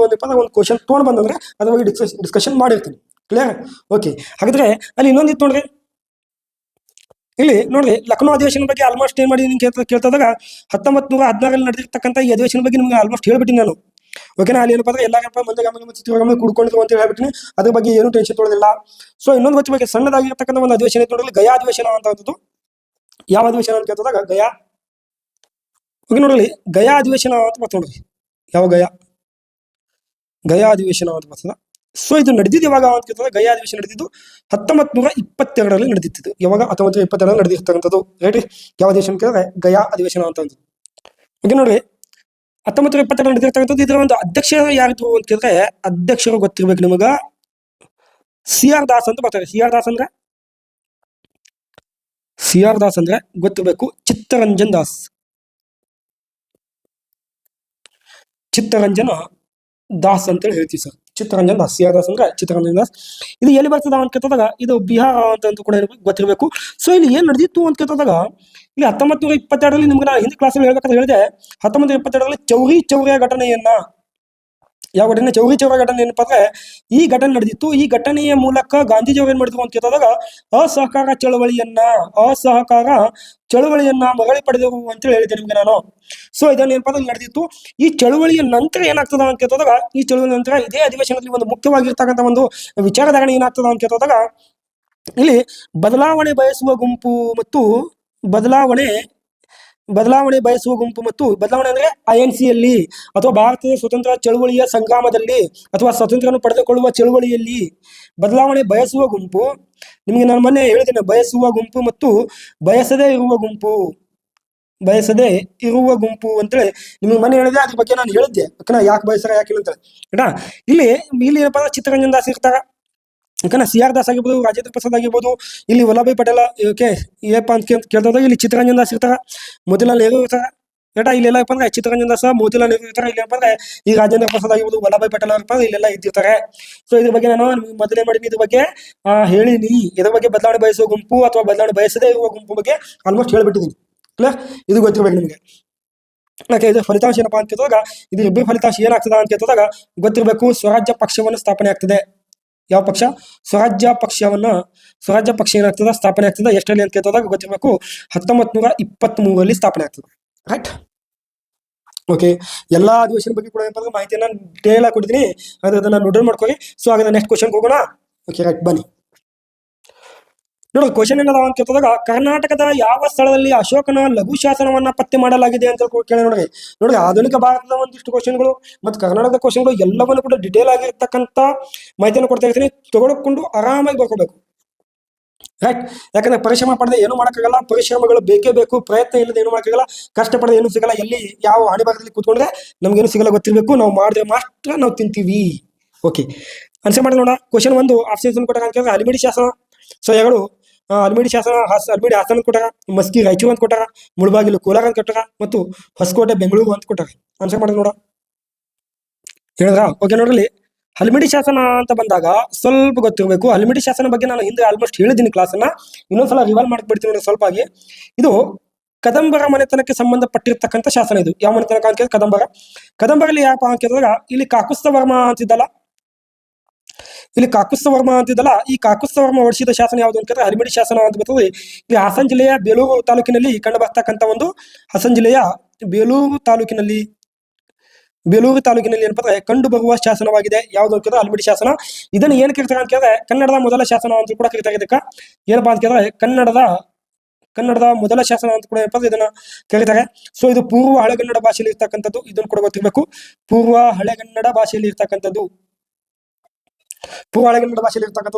ಕ್ವಶನ್ ತೊಗೊಂಡು ಬಂದಂದ್ರೆ ಅದ್ರ ಬಗ್ಗೆ ಡಿಸ್ಕಷನ್ ಮಾಡಿರ್ತೀನಿ. ಕ್ಲಿಯರ್? ಓಕೆ, ಹಾಗಾದ್ರೆ ಅಲ್ಲಿ ಇನ್ನೊಂದಿತ್ತು ನೋಡ್ರಿ. ಇಲ್ಲಿ ನೋಡ್ರಿ ಲಕ್ನೋ ಅಧಿವೇಶನ ಬಗ್ಗೆ ಆಲ್ಮೋಸ್ಟ್ ಏನ್ ಮಾಡಿ ಕೇಳ್ತಾದಾಗ 1916ರಲ್ಲಿ ನಡೆದಿರ್ತಕ್ಕಂಥ ಈ ಅಧಿವೇಶನ ಬಗ್ಗೆ ನಿಮ್ಗೆ ಆಲ್ಮೋಸ್ಟ್ ಹೇಳ್ಬಿಟ್ಟಿನಿ ನಾನು. ಓಕೆನಾ? ಅಲ್ಲಿ ಏನಪ್ಪ ಅಂದ್ರೆ ಎಲ್ಲಾರಪ್ಪ ಮಂದಿ ಕುಡ್ಕೊಂಡಿದ್ರು ಅಂತ ಹೇಳ್ಬಿಟ್ಟಿನಿ. ಅದ್ರ ಬಗ್ಗೆ ಏನು ಟೆನ್ಷನ್ ತೊಗೊಳ್ಳೋದಿಲ್ಲ. ಸೊ ಇನ್ನೊಂದು ಗೊತ್ತಿರಬೇಕು, ಸಣ್ಣದಾಗಿರ್ತಕ್ಕಂಥ ಒಂದು ಅಧಿವೇಶನ ಇತ್ತು ನೋಡ್ರಿ, ಗಯಾ ಅಧಿವೇಶನ ಅಂತ. ಯಾವ ಅಧಿವೇಶನ ಅಂತ ಕೇಳ್ತದಾಗ ಗಯಾ. ಓಕೆ, ನೋಡ್ರಿ ಗಯಾ ಅಧಿವೇಶನ ಅಂತ ಬರ್ತ ನೋಡ್ರಿ. ಯಾವ ಗಯಾ ಅಧಿವೇಶನ ಅಂತ ಬರ್ತದ. ಸೊ ಇದು ನಡೆದಿದ್ದು ಯಾವಾಗ ಅಂತ ಕೇಳ್ತದಾಗ ಗಯಾ ಅಧಿವೇಶನ ನಡೆದಿದ್ದು 1922ರಲ್ಲಿ ನಡೆದಿತ್ತು. ಯಾವಾಗ? 1922ರಲ್ಲಿ ನಡೆದಿರ್ತಕ್ಕಂಥದ್ದು. ರೈಟ್? ಯಾವ ಅಧಿವೇಶನ ಕೇಳಿದ್ರೆ ಗಯಾ ಅಧಿವೇಶನ ಅಂತ. ಓಕೆ, ನೋಡ್ರಿ 1922 ನಡೆದಿರ್ತಕ್ಕಂಥದ್ದು. ಇದರ ಒಂದು ಅಧ್ಯಕ್ಷರು ಯಾರಿದ್ರು ಅಂತ ಕೇಳಿದ್ರೆ ಅಧ್ಯಕ್ಷರು ಗೊತ್ತಿರ್ಬೇಕು ನಿಮಗ ಸಿ.ಆರ್. ದಾಸ್ ಅಂತ ಬರ್ತಾರೆ. ಸಿ.ಆರ್. ದಾಸ್ ಅಂದ್ರೆ ಗೊತ್ತಿರ್ಬೇಕು ಚಿತ್ತರಂಜನ್ ದಾಸ್. ಚಿತ್ತರಂಜನ ದಾಸ್ ಅಂತೇಳಿ ಹೇಳ್ತೀವಿ ಸರ್. ಚಿತ್ತರಂಜನ್ ದಾಸ್, ಸಿಆರ್ ದಾಸ್ ಅಂದ್ರೆ ಚಿತ್ತರಂಜನ್ ದಾಸ್. ಇದು ಎಲ್ಲಿ ಬರ್ತದ ಅಂತ ಕೇಳಿದಾಗ ಇದು ಬಿಹಾರ ಅಂತ ಕೂಡ ಗೊತ್ತಿರಬೇಕು. ಸೊ ಇಲ್ಲಿ ಏನ್ ನಡೆದಿತ್ತು ಅಂತ ಕೇಳಿದಾಗ ಇಲ್ಲಿ 1922ರಲ್ಲಿ ನಿಮ್ಗೆ ನಾನು ಹಿಂದಿ ಕ್ಲಾಸಲ್ಲಿ ಹೇಳ್ಬೇಕಂತ ಹೇಳಿದೆ. 1922ರಲ್ಲಿ ಚೌರಿ ಘಟನೆಯನ್ನ, ಯಾವ ಘಟನೆ? ಚೌರಿ ಘಟನೆ ಏನಪ್ಪಾ ಅಂದ್ರೆ ಈ ಘಟನೆ ನಡೆದಿತ್ತು. ಈ ಘಟನೆಯ ಮೂಲಕ ಗಾಂಧೀಜಿಯವರು ಏನ್ ಮಾಡಿದ್ರು ಅಂತ ಕೇಳಿದಾಗ ಅಸಹಕಾರ ಚಳವಳಿಯನ್ನ ಮರಳಿ ಪಡೆದವು ಅಂತ ಹೇಳಿದೆ ನಿಮ್ಗೆ ನಾನು. ಸೊ ಇದನ್ನ ಏನಪ್ಪಾ ಅಂದ್ರೆ ನಡೆದಿತ್ತು. ಈ ಚಳವಳಿಯ ನಂತರ ಏನಾಗ್ತದ ಅಂತ ಕೇಳಿದಾಗ ಈ ಚಳವಳಿ ನಂತರ ಇದೇ ಅಧಿವೇಶನದಲ್ಲಿ ಒಂದು ಮುಖ್ಯವಾಗಿರ್ತಕ್ಕಂಥ ಒಂದು ವಿಚಾರಧಾರಣೆ ಏನಾಗ್ತದ ಅಂತ ಕೇಳಿದಾಗ ಇಲ್ಲಿ ಬದಲಾವಣೆ ಬಯಸುವ ಗುಂಪು ಮತ್ತು ಬದಲಾವಣೆ ಅಂದ್ರೆ INCಯಲ್ಲಿ ಅಥವಾ ಭಾರತೀಯ ಸ್ವತಂತ್ರ ಚಳುವಳಿಯ ಸಂಗ್ರಾಮದಲ್ಲಿ ಅಥವಾ ಸ್ವಾತಂತ್ರ್ಯವನ್ನು ಪಡೆದುಕೊಳ್ಳುವ ಚಳುವಳಿಯಲ್ಲಿ ಬದಲಾವಣೆ ಬಯಸುವ ಗುಂಪು, ನಿಮಗೆ ನಾನು ಮೊನ್ನೆ ಹೇಳಿದ್ದೇನೆ, ಬಯಸುವ ಗುಂಪು ಮತ್ತು ಬಯಸದೇ ಇರುವ ಗುಂಪು ಅಂತೇಳಿ ನಿಮಗೆ ಮನೆ ಹೇಳಿದೆ. ಅದ್ರ ಬಗ್ಗೆ ನಾನು ಹೇಳಿದ್ದೆ, ಯಾಕೆ ಬಯಸ್ತಾರ ಯಾಕಿಲ್ಲ ಅಂತ ಆಯ್ತಾ. ಇಲ್ಲಿ ಏನಪ್ಪಾ ಅಂದ್ರೆ ಚಿತ್ತರಂಜನ್ ದಾಸ್ ಇರ್ತಾರ, ಯಾಕಂದ್ರೆ CR ದಾಸ್ ಆಗಿರ್ಬೋದು, ರಾಜೇಂದ್ರ ಪ್ರಸಾದ್ ಆಗಿರ್ಬೋದು, ಇಲ್ಲಿ ವಲ್ಲಭಾಯ್ ಪಟೇಲ ಏನಪ್ಪ ಅಂತ ಕೇಳ್ದಾಗ ಇಲ್ಲಿ ಚಿತ್ತರಂಜನ್ ದಾಸ್ ಇರ್ತಾರ, ಮೋತಿಲಾಲ್ ನೆಹರು ಇರ್ತಾರ. ಏಟಾ ಇಲ್ಲೆಲ್ಲ ಏನಪ್ಪ ಅಂದ್ರೆ ಚಿತ್ತರಂಜನ್ ದಾಸ್, ಮೋತಿಲಾಲ್ ನೆಹರು ಇರ್ತಾರೆ. ಇಲ್ಲಿ ಏನಪ್ಪ ಅಂದ್ರೆ ಈ ರಾಜೇಂದ್ರ ಪ್ರಸಾದ್ ಆಗಿರ್ಬೋದು, ವಲ್ಲಭಾಯ್ ಪಟೇಲ್ ಇರ್ತಾರೆ, ಇಲ್ಲೆಲ್ಲ ಇದ್ದಿರ್ತಾರೆ. ಸೊ ಇದ್ರ ಬಗ್ಗೆ ನಾನು ಮೊದಲೇ ಮಾಡಿನಿ, ಇದ್ರ ಬಗ್ಗೆ ಹೇಳಿನಿ. ಇದ್ರ ಬಗ್ಗೆ ಬದಲಾವಣೆ ಬಯಸುವ ಗುಂಪು ಅಥವಾ ಬದಲಾವಣೆ ಬಯಸದೇ ಇರುವ ಗುಂಪು ಬಗ್ಗೆ ಆಲ್ಮೋಸ್ಟ್ ಹೇಳ್ಬಿಟ್ಟಿದ್ದೀನಿ. ಕ್ಲಿಯರ್? ಇದು ಗೊತ್ತಿರ್ಬೇಕು ನಿಮಗೆ. ಯಾಕೆ ಇದು ಫಲಿತಾಂಶ ಏನಪ್ಪಾ ಅಂತ ಕೇಳಿದಾಗ ಇದು ಇಬ್ಬರು ಫಲಿತಾಂಶ ಏನಾಗ್ತದ ಅಂತ ಕೇಳಿದಾಗ ಗೊತ್ತಿರಬೇಕು. ಸ್ವರಾಜ್ಯ ಪಕ್ಷವನ್ನು ಸ್ಥಾಪನೆ ಆಗ್ತದೆ. ಯಾವ ಪಕ್ಷ? ಸ್ವರಾಜ್ಯ ಪಕ್ಷ ಏನಾಗ್ತದ ಸ್ಥಾಪನೆ ಆಗ್ತದೆ. ಎಷ್ಟರಲ್ಲಿ ಅಂತ ಕೇಳಿದಾಗ ಗೊತ್ತಿರಬೇಕು, 1923ರಲ್ಲಿ ಸ್ಥಾಪನೆ ಆಗ್ತದೆ. ರೈಟ್? ಓಕೆ, ಎಲ್ಲಾ ಅಧಿವೇಶನ ಬಗ್ಗೆ ಕೂಡ ಏನಂದ್ರೆ ಮಾಹಿತಿಯನ್ನ ಡೀಟೇಲ್ ಆಗಿ ಕೊಡ್ತೀನಿ, ಅದನ್ನ ನೋಟ್ ಮಾಡ್ಕೊಳ್ಳಿ. ಸೊ ಹಾಗಾದ್ರೆ ನೆಕ್ಸ್ಟ್ ಕ್ವಶನ್ ಹೋಗೋಣ. ಓಕೆ ರೈಟ್, ಬನ್ನಿ ನೋಡಿ. ಕ್ವಶನ್ ಏನದ ಅಂತ ಕೇಳಿದಾಗ ಕರ್ನಾಟಕದ ಯಾವ ಸ್ಥಳದಲ್ಲಿ ಅಶೋಕನ ಲಘು ಶಾಸನವನ್ನ ಪತ್ತೆ ಮಾಡಲಾಗಿದೆ ಅಂತ ಕೇಳಿ ನೋಡಿ. ಆಧುನಿಕ ಭಾರತದ ಒಂದಿಷ್ಟು ಕ್ವಶನ್ಗಳು ಮತ್ತು ಕರ್ನಾಟಕದ ಕ್ವಶನ್ಗಳು ಎಲ್ಲವನ್ನು ಕೂಡ ಡಿಟೇಲ್ ಆಗಿರ್ತಕ್ಕಂಥ ಮಾಹಿತಿಯನ್ನು ಕೊಡ್ತಾ ಇರ್ತೀನಿ. ತಗೊಳ್ಕೊಂಡು ಆರಾಮಾಗಿ ಬರ್ಕೋಬೇಕು. ರೈಟ್? ಯಾಕಂದ್ರೆ ಪರಿಶ್ರಮ ಪಡೆದ ಏನು ಮಾಡೋಕ್ಕಾಗಲ್ಲ, ಪರಿಶ್ರಮಗಳು ಬೇಕೇ ಬೇಕು. ಪ್ರಯತ್ನ ಇಲ್ಲದೆ ಏನು ಮಾಡೋಕ್ಕಾಗಲ್ಲ, ಕಷ್ಟಪಡದೆ ಏನು ಸಿಗಲ್ಲ. ಎಲ್ಲಿ ಯಾವ ಹಣೆಬರಹದಲ್ಲಿ ಕೂತ್ಕೊಂಡ್ರೆ ನಮ್ಗೇನು ಸಿಗಲ್ಲ ಗೊತ್ತಿರಬೇಕು. ನಾವು ಮಾಡಿದ್ರೆ ಮಾತ್ರ ನಾವು ತಿಂತೀವಿ. ಓಕೆ, ಆನ್ಸರ್ ಮಾಡಿ ನೋಡ. ಕ್ವಶನ್ 1 ಆಪ್ಷನ್ಸ್ ಕೊಟ್ಟಾಗ ಅಂತ ಕೇಳಿದ್ರೆ ಹಲಿಮಿಡಿ ಶಾಸನ. ಸೊ ಎರಡು ಹಲಿಮಿಡಿ ಶಾಸನ, ಹಲಿಮಿಡಿ ಹಾಸನ ಅಂತ ಕೊಟ್ಟಾರ, ಮಸ್ಕಿ ರಾಯಚೂರು ಅಂತ ಕೊಟ್ಟಾರ, ಮುಳಬಾಗಿಲು ಕೋಲಾರ ಅಂತ ಕೊಟ್ಟಾರ, ಮತ್ತು ಹೊಸಕೋಟೆ ಬೆಂಗಳೂರು ಅಂತ ಕೊಟ್ಟಾರ. ಆನ್ಸರ್ ಮಾಡಿ ನೋಡ. ಹೇಳಿದ್ರ? ಓಕೆ ನೋಡ್ರಿ, ಹಲಿಮಿಡಿ ಶಾಸನ ಅಂತ ಬಂದಾಗ ಸ್ವಲ್ಪ ಗೊತ್ತಿರಬೇಕು. ಹಲಿಮಿಡಿ ಶಾಸನ ಬಗ್ಗೆ ನಾನು ಹಿಂದೆ ಆಲ್ಮೋಸ್ಟ್ ಹೇಳಿದ್ದೀನಿ ಕ್ಲಾಸನ್ನ, ಇನ್ನೊಂದ್ಸಲ ರಿವೈಲ್ ಮಾಡ್ಬಿಡ್ತೀನಿ ನೋಡಿ ಸ್ವಲ್ಪ ಆಗಿ. ಇದು ಕದಂಬರ ಮನೆತನಕ್ಕೆ ಸಂಬಂಧಪಟ್ಟಿರ್ತಕ್ಕಂಥ ಶಾಸನ. ಇದು ಯಾವ ಮನೆತನಕ ಅಂತ ಕೇಳಿದ್ರೆ ಕದಂಬರಲ್ಲಿ ಯಾರಪ್ಪ ಅಂತ ಕೇಳಿದಾಗ ಇಲ್ಲಿ ಕಾಕುಸ್ಥವರ್ಮ ಅಂತಿದ್ದಲ್ಲ, ಈ ಕಾಕುಸ್ಥವರ್ಮ ಹೊಡಿಸಿದ ಶಾಸನ ಯಾವುದು ಅಂತ ಹಲಿಮಿಡಿ ಶಾಸನ ಅಂತ ಬರ್ತದೆ. ಇಲ್ಲಿ ಹಾಸನ ಜಿಲ್ಲೆಯ ಬೇಲೂರು ತಾಲೂಕಿನಲ್ಲಿ ಕಂಡು ಬರ್ತಕ್ಕಂಥ ಬೇಲೂರು ತಾಲೂಕಿನಲ್ಲಿ ಏನಪ್ಪ ಕಂಡು ಬರುವ ಶಾಸನವಾಗಿದೆ. ಯಾವ್ದು ಅಂತ ಕೇಳಿದ್ರೆ ಹಲಿಮಿಡಿ ಶಾಸನ. ಇದನ್ನು ಏನ್ ಕರೀತಾರೆ ಅಂತ ಕೇಳಿದ್ರೆ ಕನ್ನಡದ ಮೊದಲ ಶಾಸನ ಅಂತ ಕೂಡ ಕರೀತಾರೆ. ಇದಕ್ಕೆ ಏನಪ್ಪಾ ಅಂತ ಕೇಳಿದ್ರೆ ಕನ್ನಡದ ಮೊದಲ ಶಾಸನ ಅಂತ ಕೂಡ ಏನಪ್ಪ ಇದನ್ನ ಕರೀತಾರೆ. ಸೊ ಇದು ಪೂರ್ವ ಹಳೆಗನ್ನಡ ಭಾಷೆಯಲ್ಲಿ ಇರ್ತಕ್ಕಂಥದ್ದು. ಇದನ್ನು ಕೂಡ ಗೊತ್ತಿರಬೇಕು. ಪೂರ್ವ ಹಳೆಗನ್ನಡ ಭಾಷೆಯಲ್ಲಿ ಇರ್ತಕ್ಕಂಥದ್ದು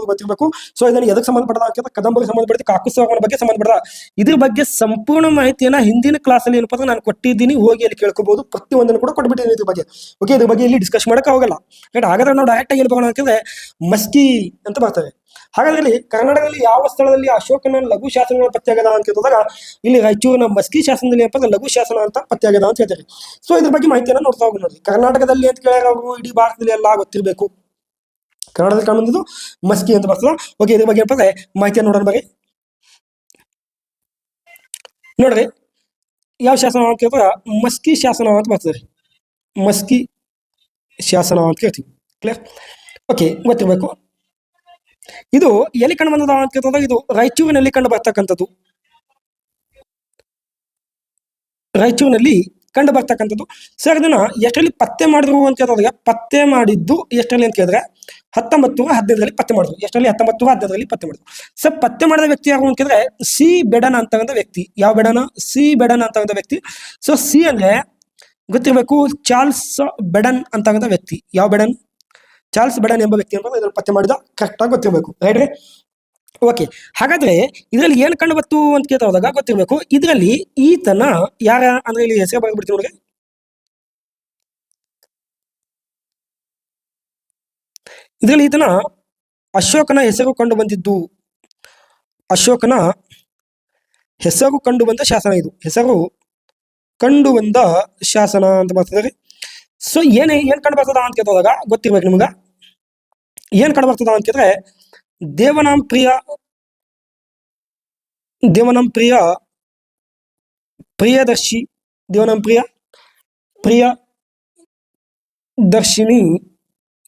ಗೊತ್ತಿರಬೇಕು. ಸೊ ಇದನ್ನು ಎದಕ್ಕೆ ಸಂಬಂಧಪಡದ ಅಂತ ಕದಂಬರಿಗೆ ಸಂಬಂಧಪಡುತ್ತೆ, ಕಾಕುಸ್ಥವರ್ಮನ ಬಗ್ಗೆ ಸಂಬಂಧಪಡದ. ಇದ್ರ ಬಗ್ಗೆ ಸಂಪೂರ್ಣ ಮಾಹಿತಿಯನ್ನ ಹಿಂದಿನ ಕ್ಲಾಸ್ ಅಲ್ಲಿ ಏನಪ್ಪ ನಾನು ಕೊಟ್ಟಿದ್ದೀನಿ, ಹೋಗಿ ಅಲ್ಲಿ ಕೇಳ್ಕೋಬಹುದು. ಪ್ರತಿಯೊಂದನ್ನು ಕೂಡ ಕೊಟ್ಬಿಟ್ಟಿದ್ದೀನಿ ಇದ್ರ ಬಗ್ಗೆ. ಓಕೆ, ಇದ್ರ ಬಗ್ಗೆ ಇಲ್ಲಿ ಡಿಸ್ಕಸ್ ಮಾಡಕ್ಕೆ ಹೋಗಲ್ಲ. ರೈಟ್? ಹಾಗಾದ್ರೆ ನಾವು ಡೈರೆಕ್ಟ್ ಆಗಿ ಹೇಳ್ಬೋಣ ಅಂತಂದ್ರೆ ಮಸ್ಕಿ ಅಂತ ಬರ್ತದೆ. ಹಾಗಾದ್ರೆ ಇಲ್ಲಿ ಕರ್ನಾಟಕದಲ್ಲಿ ಯಾವ ಸ್ಥಳದಲ್ಲಿ ಅಶೋಕನ ಲಘು ಶಾಸನಗಳು ಪತ್ತೆಯಾಗದ ಅಂತ ಕೇಳಿದಾಗ ಇಲ್ಲಿ ರಾಯಚೂರಿನ ಮಸ್ಕಿ ಶಾಸನದಲ್ಲಿ ಏನಪ್ಪ ಲಘು ಶಾಸನ ಅಂತ ಪತ್ತೆಯಾಗದ ಅಂತ ಹೇಳ್ತಾರೆ. ಸೊ ಇದ್ರ ಬಗ್ಗೆ ಮಾಹಿತಿಯನ್ನ ನೋಡ್ತಾ ಹೋಗೋಣ. ನೋಡಿ, ಕರ್ನಾಟಕದಲ್ಲಿ ಅಂತ ಕೇಳಿದ್ರೆ ಇಡೀ ಭಾರತದಲ್ಲಿ ಎಲ್ಲ ಗೊತ್ತಿರಬೇಕು. ಕನ್ನಡದಲ್ಲಿ ಕಾಣುವುದು ಮಸ್ಕಿ ಅಂತ ಬರ್ತದ. ಓಕೆ, ಇದ್ರ ಬಗ್ಗೆ ಏನಪ್ಪ ಮಾಹಿತಿಯನ್ನು ನೋಡೋಣ ಬರೀ. ನೋಡ್ರಿ, ಯಾವ ಶಾಸನ ಅಂತ ಕೇಳಿದ್ರೆ ಮಸ್ಕಿ ಶಾಸನ ಅಂತ ಬರ್ತದೆ. ಮಸ್ಕಿ ಶಾಸನ ಅಂತ ಕೇಳ್ತೀವಿ. ಕ್ಲಿಯರ್? ಓಕೆ, ಗೊತ್ತಿರಬೇಕು. ಇದು ಎಲ್ಲಿ ಕಂಡು ಬಂದದ ಅಂತ ಕೇಳಿದಾಗ ಇದು ರಾಯಚೂರಿನಲ್ಲಿ ಕಂಡು ಬರ್ತಕ್ಕಂಥದ್ದು. ಸರ್ ಇದನ್ನ ಎಷ್ಟರಲ್ಲಿ ಪತ್ತೆ ಮಾಡಿದ್ರು ಅಂತ ಕೇಳಿದಾಗ ಪತ್ತೆ ಮಾಡಿದ್ದು ಎಷ್ಟರಲ್ಲಿ ಅಂತ ಕೇಳಿದ್ರೆ 1915ರಲ್ಲಿ ಪತ್ತೆ ಮಾಡಿದ್ರು. ಎಷ್ಟರಲ್ಲಿ? 1915ರಲ್ಲಿ ಪತ್ತೆ ಮಾಡಿದ್ರು. ಸರ್ ಪತ್ತೆ ಮಾಡಿದ ವ್ಯಕ್ತಿ ಯಾರು ಅಂತ ಕೇಳಿದ್ರೆ ಸಿ ಬೆಡನ್ ಅಂತಕ್ಕಂಥ ವ್ಯಕ್ತಿ. ಯಾವ ಬೆಡನ್? ಸಿ ಬೆಡನ್ ಅಂತಕ್ಕಂಥ ವ್ಯಕ್ತಿ. ಸೊ ಸಿ ಅಂದ್ರೆ ಗೊತ್ತಿರಬೇಕು, ಚಾರ್ಲ್ಸ್ ಬೆಡನ್ ಅಂತಕ್ಕಂಥ ವ್ಯಕ್ತಿ. ಯಾವ ಬೆಡನ್? ಚಾರ್ಲ್ಸ್ ಬೆಡನ್ ಎಂಬ ವ್ಯಕ್ತಿ ಅಂತ ಇದನ್ನು ಪತ್ತೆ ಮಾಡಿದ. ಕರೆಕ್ಟ್ ಆಗಿ ಗೊತ್ತಿರಬೇಕು. ರೈಟ್? ಓಕೆ, ಹಾಗಾದ್ರೆ ಇದರಲ್ಲಿ ಏನ್ ಕಂಡು ಬತ್ತು ಅಂತ ಕೇಳ್ದಾಗ ಗೊತ್ತಿರಬೇಕು. ಇದರಲ್ಲಿ ಈತನ ಯಾರ ಅಂದ್ರೆ ಇಲ್ಲಿ ಹೆಸರು ಬರ್ಬಿಡ್ತೀವಿ ನೋಡಿ. ಇದರಲ್ಲಿ ಈತನ ಅಶೋಕನ ಹೆಸರು ಕಂಡು ಬಂದಿದ್ದು. ಅಶೋಕನ ಹೆಸರು ಕಂಡು ಬಂದ ಶಾಸನ ಇದು. ಹೆಸರು ಕಂಡು ಬಂದ ಶಾಸನ ಅಂತ ಬರ್ತದೆ. ಸೊ ಏನ್ ಕಂಡು ಬರ್ತದ ಅಂತ ಕೇಳಿದಾಗ ಗೊತ್ತಿರ್ಬೇಕು ನಿಮ್ಗ. ಏನ್ ಕಂಡು ಬರ್ತದ ಅಂತ ಕೇಳಿದ್ರೆ ದೇವನಾಂ ಪ್ರಿಯ ಪ್ರಿಯದರ್ಶಿ ದೇವನಾಂ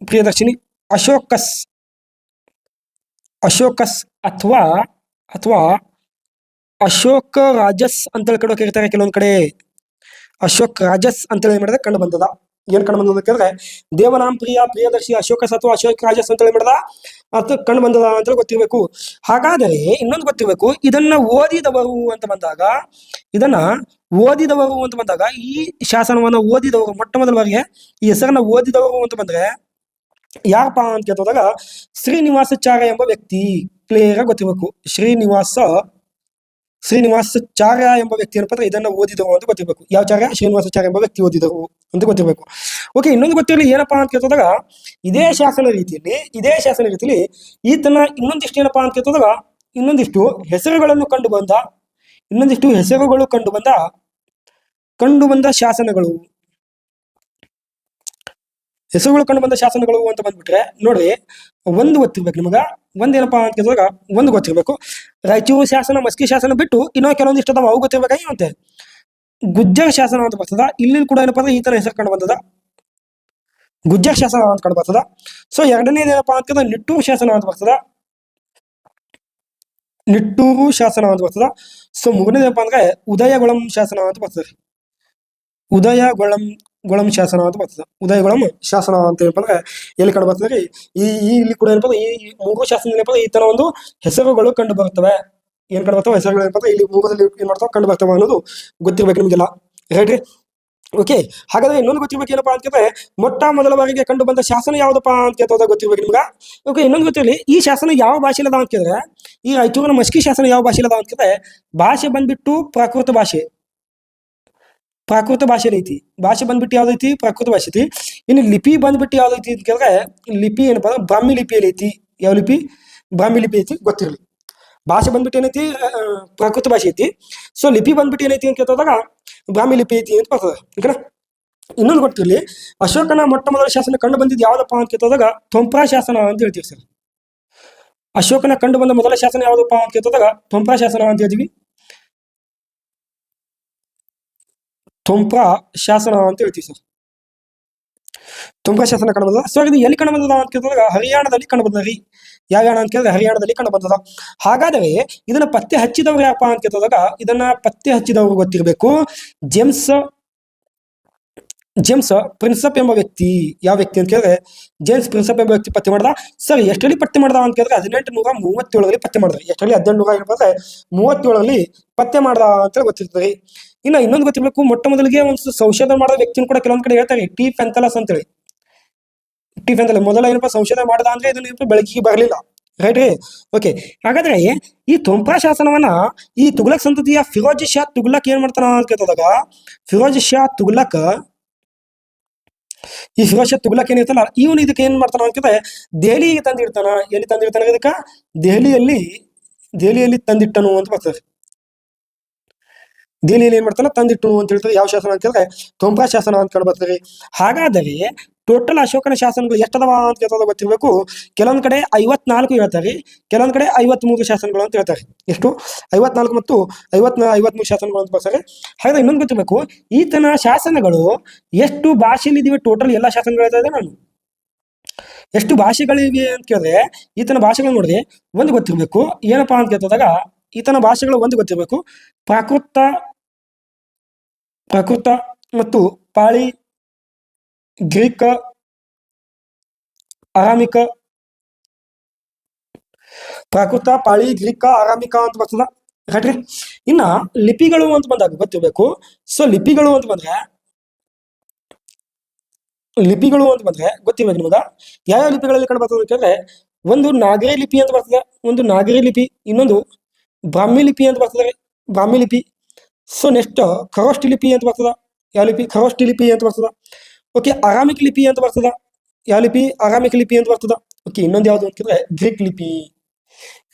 ಪ್ರಿಯದರ್ಶಿನಿ ಅಶೋಕಸ್ ಅಥವಾ ಅಶೋಕ ರಾಜಸ್ ಅಂತೇಳಿ ಕಡೆ ಕರೀತಾರೆ ಕೆಲವೊಂದ್ ಕಡೆ. ಅಶೋಕ್ ರಾಜಸ್ ಅಂತೇಳಿ ಏನ್ ಮಾಡಿದ್ರೆ ಕಂಡು ಬಂದದ. ಏನ್ ಕಂಡು ಬಂದದ ಕೇಳಿದ್ರೆ ದೇವನಾಂ ಪ್ರಿಯದರ್ಶಿ ಅಶೋಕಸ್ ಅಥವಾ ಅಶೋಕ್ ರಾಜಸ್ ಅಂತೇಳಿ ಮಾಡಿದ ಅದು ಕಂಡು ಬಂದದ ಅಂತೇಳಿ ಗೊತ್ತಿರ್ಬೇಕು. ಹಾಗಾದರೆ ಇನ್ನೊಂದು ಗೊತ್ತಿರ್ಬೇಕು, ಇದನ್ನ ಓದಿದವರು ಅಂತ ಬಂದಾಗ ಈ ಶಾಸನವನ್ನ ಓದಿದವರು ಮೊಟ್ಟ ಮೊದಲ ಬಾರಿಗೆ ಈ ಹೆಸರನ್ನ ಓದಿದವರು ಅಂತ ಬಂದ್ರೆ ಯಾರಪ್ಪ ಅಂತ ಕೇಳಿದಾಗ ಶ್ರೀನಿವಾಸಾಚಾರ್ಯ ಎಂಬ ವ್ಯಕ್ತಿ. ಕ್ಲಿಯರ್ ಆಗಿ ಗೊತ್ತಿರ್ಬೇಕು. ಶ್ರೀನಿವಾಸಾಚಾರ್ಯ ಎಂಬ ವ್ಯಕ್ತಿ ಏನಪ್ಪ ಅಂದ್ರೆ ಇದನ್ನ ಓದಿದವರು ಅಂತ ಗೊತ್ತಿರ್ಬೇಕು. ಯಾವ ಚಾರ್ಯ? ಶ್ರೀನಿವಾಸಾಚಾರ್ಯ ಎಂಬ ವ್ಯಕ್ತಿ ಓದಿದರು ಅಂತ ಗೊತ್ತಿರ್ಬೇಕು. ಓಕೆ, ಇನ್ನೊಂದು ಗೊತ್ತಿರಲಿ ಏನಪ್ಪಾ ಅಂತ ಕೇಳಿದಾಗ ಇದೇ ಶಾಸನ ರೀತಿಯಲ್ಲಿ ಈತನ ಇನ್ನೊಂದಿಷ್ಟು ಏನಪ್ಪಾ ಅಂತ ಕೇಳಿದಾಗ ಇನ್ನೊಂದಿಷ್ಟು ಹೆಸರುಗಳು ಕಂಡು ಬಂದ ಶಾಸನಗಳು ಅಂತ ಬಂದ್ಬಿಟ್ರೆ ನೋಡ್ರಿ, ಒಂದು ಗೊತ್ತಿರ್ಬೇಕು ನಿಮಗ. ಒಂದೇನಪ್ಪಾ ಅಂತ ಕೇಳಿದಾಗ ಒಂದು ಗೊತ್ತಿರ್ಬೇಕು, ರಾಯಚೂರು ಶಾಸನ, ಮಸ್ಕಿ ಶಾಸನ ಬಿಟ್ಟು ಇನ್ನೂ ಕೆಲವೊಂದಿಷ್ಟು ಅದಾವ, ಅವು ಗೊತ್ತಿರ್ಬೇಕಾಗಿ. ಮತ್ತೆ ಗುಜ್ಜರ ಶಾಸನ ಅಂತ ಬರ್ತದ. ಇಲ್ಲಿ ಕೂಡ ಏನಪ್ಪಾ ಅಂದ್ರೆ ಈ ತರ ಹೆಸರು ಕಂಡು ಬಂದದ, ಗುಜ್ಜರ ಶಾಸನ ಅಂತ ಕಂಡು ಬರ್ತದ. ಸೊ ಎರಡನೇದು ಏನಪ್ಪಾ ಅಂತ ಕೇಳಿದ್ರೆ ನಿಟ್ಟೂರು ಶಾಸನ ಅಂತ ಬರ್ತದ. ಸೊ ಮೂರನೇದೇನಪ್ಪಾ ಅಂದ್ರೆ ಉದಯಗೊಳಂ ಶಾಸನ ಅಂತ ಬರ್ತದೆ. ಉದಯಗೊಳಂ ಶಾಸನ ಅಂತ ಬರ್ತದೆ. ಉದಯಗೊಳಂ ಶಾಸನ ಅಂತ ಏನಪ್ಪ ಅಂದ್ರೆ ಎಲ್ಲಿ ಕಂಡು ಬರ್ತದೆ? ಇಲ್ಲಿ ಕೂಡ ಏನಪ್ಪ ಈ ಮೂರು ಶಾಸನ ಏನಪ್ಪ ಈ ತರ ಒಂದು ಹೆಸರುಗಳು ಕಂಡು ಬರ್ತವೆ. ಏನ್ ಕಂಡು ಬರ್ತವೆ? ಹೆಸರುಗಳು ಏನಪ್ಪ ಇಲ್ಲಿ ಮೂರದಲ್ಲಿ ಏನ್ ಮಾಡ್ತಾವ ಕಂಡು ಬರ್ತವೆ ಅನ್ನೋದು ಗೊತ್ತಿರ್ಬೇಕು ನಿಮ್ಗೆಲ್ಲ, ರೈಟ್? ಓಕೆ, ಹಾಗಾದ್ರೆ ಇನ್ನೊಂದು ಗೊತ್ತಿರ್ಬೇಕು ಏನಪ್ಪಾ ಅಂತ ಕೇಳಿದ್ರೆ ಮೊಟ್ಟ ಮೊದಲ ಬಾರಿಗೆ ಕಂಡು ಬಂದ ಶಾಸನ ಯಾವ್ದಪ್ಪ ಅಂತ ಕೇಳ್ತದ ಗೊತ್ತಿರ್ಬೇಕು ನಿಮ್ಗ. ಓಕೆ, ಇನ್ನೊಂದು ಗೊತ್ತಿರಲಿ ಈ ಶಾಸನ ಯಾವ ಭಾಷೆಲದ ಅಂತ ಕೇಳಿದ್ರೆ ಈ ರಾಯಚೂರಿನ ಮಸ್ಕಿ ಶಾಸನ ಯಾವ ಭಾಷೆಲದ ಅಂತ ಕೇಳಿದ್ರೆ ಭಾಷೆ ಬಂದ್ಬಿಟ್ಟು ಪ್ರಾಕೃತ ಭಾಷೆ ಐತಿ. ಭಾಷೆ ಬಂದ್ಬಿಟ್ಟು ಯಾವ್ದೈತಿ? ಪ್ರಾಕೃತ ಭಾಷೆ ಐತಿ. ಇನ್ನು ಲಿಪಿ ಬಂದ್ಬಿಟ್ಟು ಯಾವ್ದೈತಿ ಅಂತ ಕೇಳಿದ್ರೆ ಲಿಪಿ ಏನಪ್ಪಾ ಅಂದ್ರೆ ಬ್ರಾಹ್ಮಿ ಲಿಪಿಯಲ್ಲಿ ಐತಿ. ಯಾವ ಲಿಪಿ? ಬ್ರಾಹ್ಮಿ ಲಿಪಿ ಐತಿ, ಗೊತ್ತಿರಲಿ. ಭಾಷೆ ಬಂದ್ಬಿಟ್ಟು ಏನೈತಿ? ಪ್ರಾಕೃತ ಭಾಷೆ ಐತಿ. ಸೊ ಲಿಪಿ ಬಂದ್ಬಿಟ್ಟು ಏನೈತಿ ಅಂತ ಕೇಳಿದಾಗ ಬ್ರಾಹ್ಮಿ ಲಿಪಿ ಐತಿ ಅಂತ ಬರ್ತದೆ. ಓಕೆನಾ? ಇನ್ನೊಂದು ಗೊತ್ತಿರಲಿ, ಅಶೋಕನ ಮೊಟ್ಟ ಮೊದಲ ಶಾಸನ ಕಂಡು ಬಂದಿದ್ದು ಯಾವ್ದಪ್ಪ ಅಂತ ಕೇಳಿದಾಗ ಥೊಂಪ್ರಾ ಶಾಸನ ಅಂತ ಹೇಳ್ತೀವಿ ಸರ್. ಅಶೋಕನ ಕಂಡು ಬಂದ ಮೊದಲ ಶಾಸನ ಯಾವ್ದಪ್ಪ ಅಂತ ಕೇಳಿದಾಗ ಥೊಂಪ್ರಾ ಶಾಸನ ಅಂತ ಹೇಳ್ತೀವಿ. ಥೊಂಪ್ರಾ ಶಾಸನ ಅಂತ ಹೇಳ್ತೀವಿ ಸರ್. ಥೊಂಪ್ರಾ ಶಾಸನ ಕಂಡು ಬಂದದ. ಸೊ ಇದು ಎಲ್ಲಿ ಕಂಡು ಬಂದದ ಅಂತ ಕೇಳಿದಾಗ ಹರಿಯಾಣದಲ್ಲಿ ಕಂಡು ಬಂದರಿ. ಯಾವ ಅಂತ ಕೇಳಿದ್ರೆ ಹರಿಯಾಣದಲ್ಲಿ ಕಂಡು ಬಂದದ. ಹಾಗಾದರೆ ಇದನ್ನ ಪತ್ತೆ ಹಚ್ಚಿದವರು ಯಾರಪ್ಪ ಅಂತ ಕೇಳಿದಾಗ ಇದನ್ನ ಪತ್ತೆ ಹಚ್ಚಿದವರು ಗೊತ್ತಿರಬೇಕು. ಜೇಮ್ಸ್ ಪ್ರಿನ್ಸಪ್ ಎಂಬ ವ್ಯಕ್ತಿ. ಯಾವ ವ್ಯಕ್ತಿ ಅಂತ ಕೇಳಿದ್ರೆ ಜೇಮ್ಸ್ ಪ್ರಿನ್ಸಪ್ ಎಂಬ ವ್ಯಕ್ತಿ ಪತ್ತೆ ಮಾಡ್ದ. ಸರ್ ಎಷ್ಟರಲ್ಲಿ ಪತ್ತೆ ಮಾಡ್ದ ಅಂತ ಕೇಳಿದ್ರೆ 1837 ಪತ್ತೆ ಮಾಡಿದ್ರೆ. ಎಷ್ಟರಲ್ಲಿ? 1837 ಪತ್ತೆ ಮಾಡ್ದ ಅಂತೇಳಿ ಗೊತ್ತಿರ್ತದೆ. ಇನ್ನೊಂದು ಗೊತ್ತಿರ್ಬೇಕು, ಮೊಟ್ಟ ಮೊದಲಿಗೆ ಒಂದು ಸಂಶೋಧನೆ ಮಾಡಿದ ವ್ಯಕ್ತಿನ ಕೂಡ ಕೆಲವೊಂದ್ ಕಡೆ ಹೇಳ್ತಾರೆ ಟಿ ಫೆಂಥಲಸ್ ಅಂತೇಳಿ. ಮೊದಲ ಏನಪ್ಪಾ ಸಂಶೋಧನೆ ಮಾಡದ ಅಂದ್ರೆ ಇದನ್ನ ಬೆಳಕಿಗೆ ಬರಲಿಲ್ಲ, ರೈಟ್ ರೀ? ಓಕೆ, ಹಾಗಾದ್ರೆ ಈ ಥೊಂಪ್ರಾ ಶಾಸನವನ್ನ ಈ ತುಘಲಕ್ ಸಂತತಿಯ ಫಿರೋಜ್ ಶಾ ತುಘಲಕ್ ಏನ್ ಮಾಡ್ತಾನ ಅಂತ ಕೇಳಿದಾಗ ಫಿರೋಜ್ ಶಾ ತುಘಲಕ್ ಏನಿರ್ತಲ್ಲ ಇವನು ಇದಕ್ಕೆ ಏನ್ ಮಾಡ್ತಾನ ಅಂತ ಕೇಳಿದ್ರೆ ದೆಹಲಿಗೆ ತಂದಿಡ್ತಾನ. ಎಲ್ಲಿ ತಂದಿಡ್ತಾನ? ಇದಕ್ಕ ದೆಹಲಿಯಲ್ಲಿ ತಂದಿಟ್ಟನು ಅಂತ ಬರ್ತದೆ. ದೆಹಲಿಯಲ್ಲಿ ಏನ್ ಮಾಡ್ತಾನ? ತಂದಿಟ್ಟು ಅಂತ ಹೇಳ್ತಾರೆ. ಯಾವ ಶಾಸನ ಅಂತ ಹೇಳಿದ್ರೆ ಥೊಂಪ್ರಾ ಶಾಸನ ಅಂತ ಕಂಡು ಬರ್ತಾರೆ. ಹಾಗಾದರೆ ಟೋಟಲ್ ಅಶೋಕನ ಶಾಸನಗಳು ಎಷ್ಟದವ ಅಂತ ಕೇಳ್ತದ ಗೊತ್ತಿರ್ಬೇಕು. ಕೆಲವೊಂದ್ ಕಡೆ 54 ಹೇಳ್ತಾರೆ, ಕೆಲವೊಂದ್ ಕಡೆ 53 ಶಾಸನಗಳು ಅಂತ ಹೇಳ್ತಾರೆ. ಎಷ್ಟು? 54 ಮತ್ತು 53 ಶಾಸನಗಳು ಅಂತ ಬರ್ತಾರೆ. ಹಾಗಾದ್ರೆ ಇನ್ನೊಂದು ಗೊತ್ತಿರ್ಬೇಕು, ಈತನ ಶಾಸನಗಳು ಎಷ್ಟು ಭಾಷೆಯಲ್ಲಿ ಇದಿವೆ? ಟೋಟಲ್ ಎಲ್ಲ ಶಾಸನಗಳು ಹೇಳ್ತಾ ಇದೆ ನಾನು. ಎಷ್ಟು ಭಾಷೆಗಳಿವೆ ಅಂತ ಕೇಳಿದ್ರೆ ಈತನ ಭಾಷೆಗಳು ನೋಡಿದ್ರೆ ಒಂದು ಗೊತ್ತಿರ್ಬೇಕು. ಏನಪ್ಪಾ ಅಂತ ಕೇಳ್ತದಾಗ ಈತನ ಭಾಷೆಗಳು ಒಂದು ಗೊತ್ತಿರ್ಬೇಕು. ಪ್ರಾಕೃತ ಮತ್ತು ಪಾಳಿ, ಗ್ರೀಕ್, ಆರಾಮಿಕ. ಪ್ರಾಕೃತ, ಪಾಳಿ, ಗ್ರೀಕ, ಆರಾಮಿಕ ಅಂತ ಬರ್ತದ, ರೈಟ್ರಿ? ಇನ್ನ ಲಿಪಿಗಳು ಅಂತ ಬಂದಾಗ ಗೊತ್ತಿರ್ಬೇಕು. ಸೊ ಲಿಪಿಗಳು ಅಂತ ಬಂದ್ರೆ ಗೊತ್ತಿರ್ಬೇಕು ನಿಮಗ. ಯಾವ ಲಿಪಿಗಳಲ್ಲಿ ಕಂಡು ಬರ್ತದೆ ಅಂತಂದ್ರೆ ಒಂದು ನಾಗರಿ ಲಿಪಿ ಅಂತ ಬರ್ತದೆ, ಇನ್ನೊಂದು ಬ್ರಾಹ್ಮಿ ಲಿಪಿ ಅಂತ ಬರ್ತದೆ, ಬ್ರಾಹ್ಮಿ ಲಿಪಿ. ಸೊ ನೆಕ್ಸ್ಟ್ ಖರೋಷ್ಠಿ ಲಿಪಿ ಅಂತ ಬರ್ತದ. ಯಾವ ಲಿಪಿ? ಖರೋಷ್ಠಿ ಲಿಪಿ ಅಂತ ಬರ್ತದ. ಓಕೆ, ಆರಾಮಿಕ್ ಲಿಪಿ ಅಂತ ಬರ್ತದ. ಯಾವ ಲಿಪಿ? ಆರಾಮಿಕ್ ಲಿಪಿ ಅಂತ ಬರ್ತದ. ಓಕೆ, ಇನ್ನೊಂದು ಯಾವ್ದು ಅಂತಂದ್ರೆ ಗ್ರೀಕ್ ಲಿಪಿ.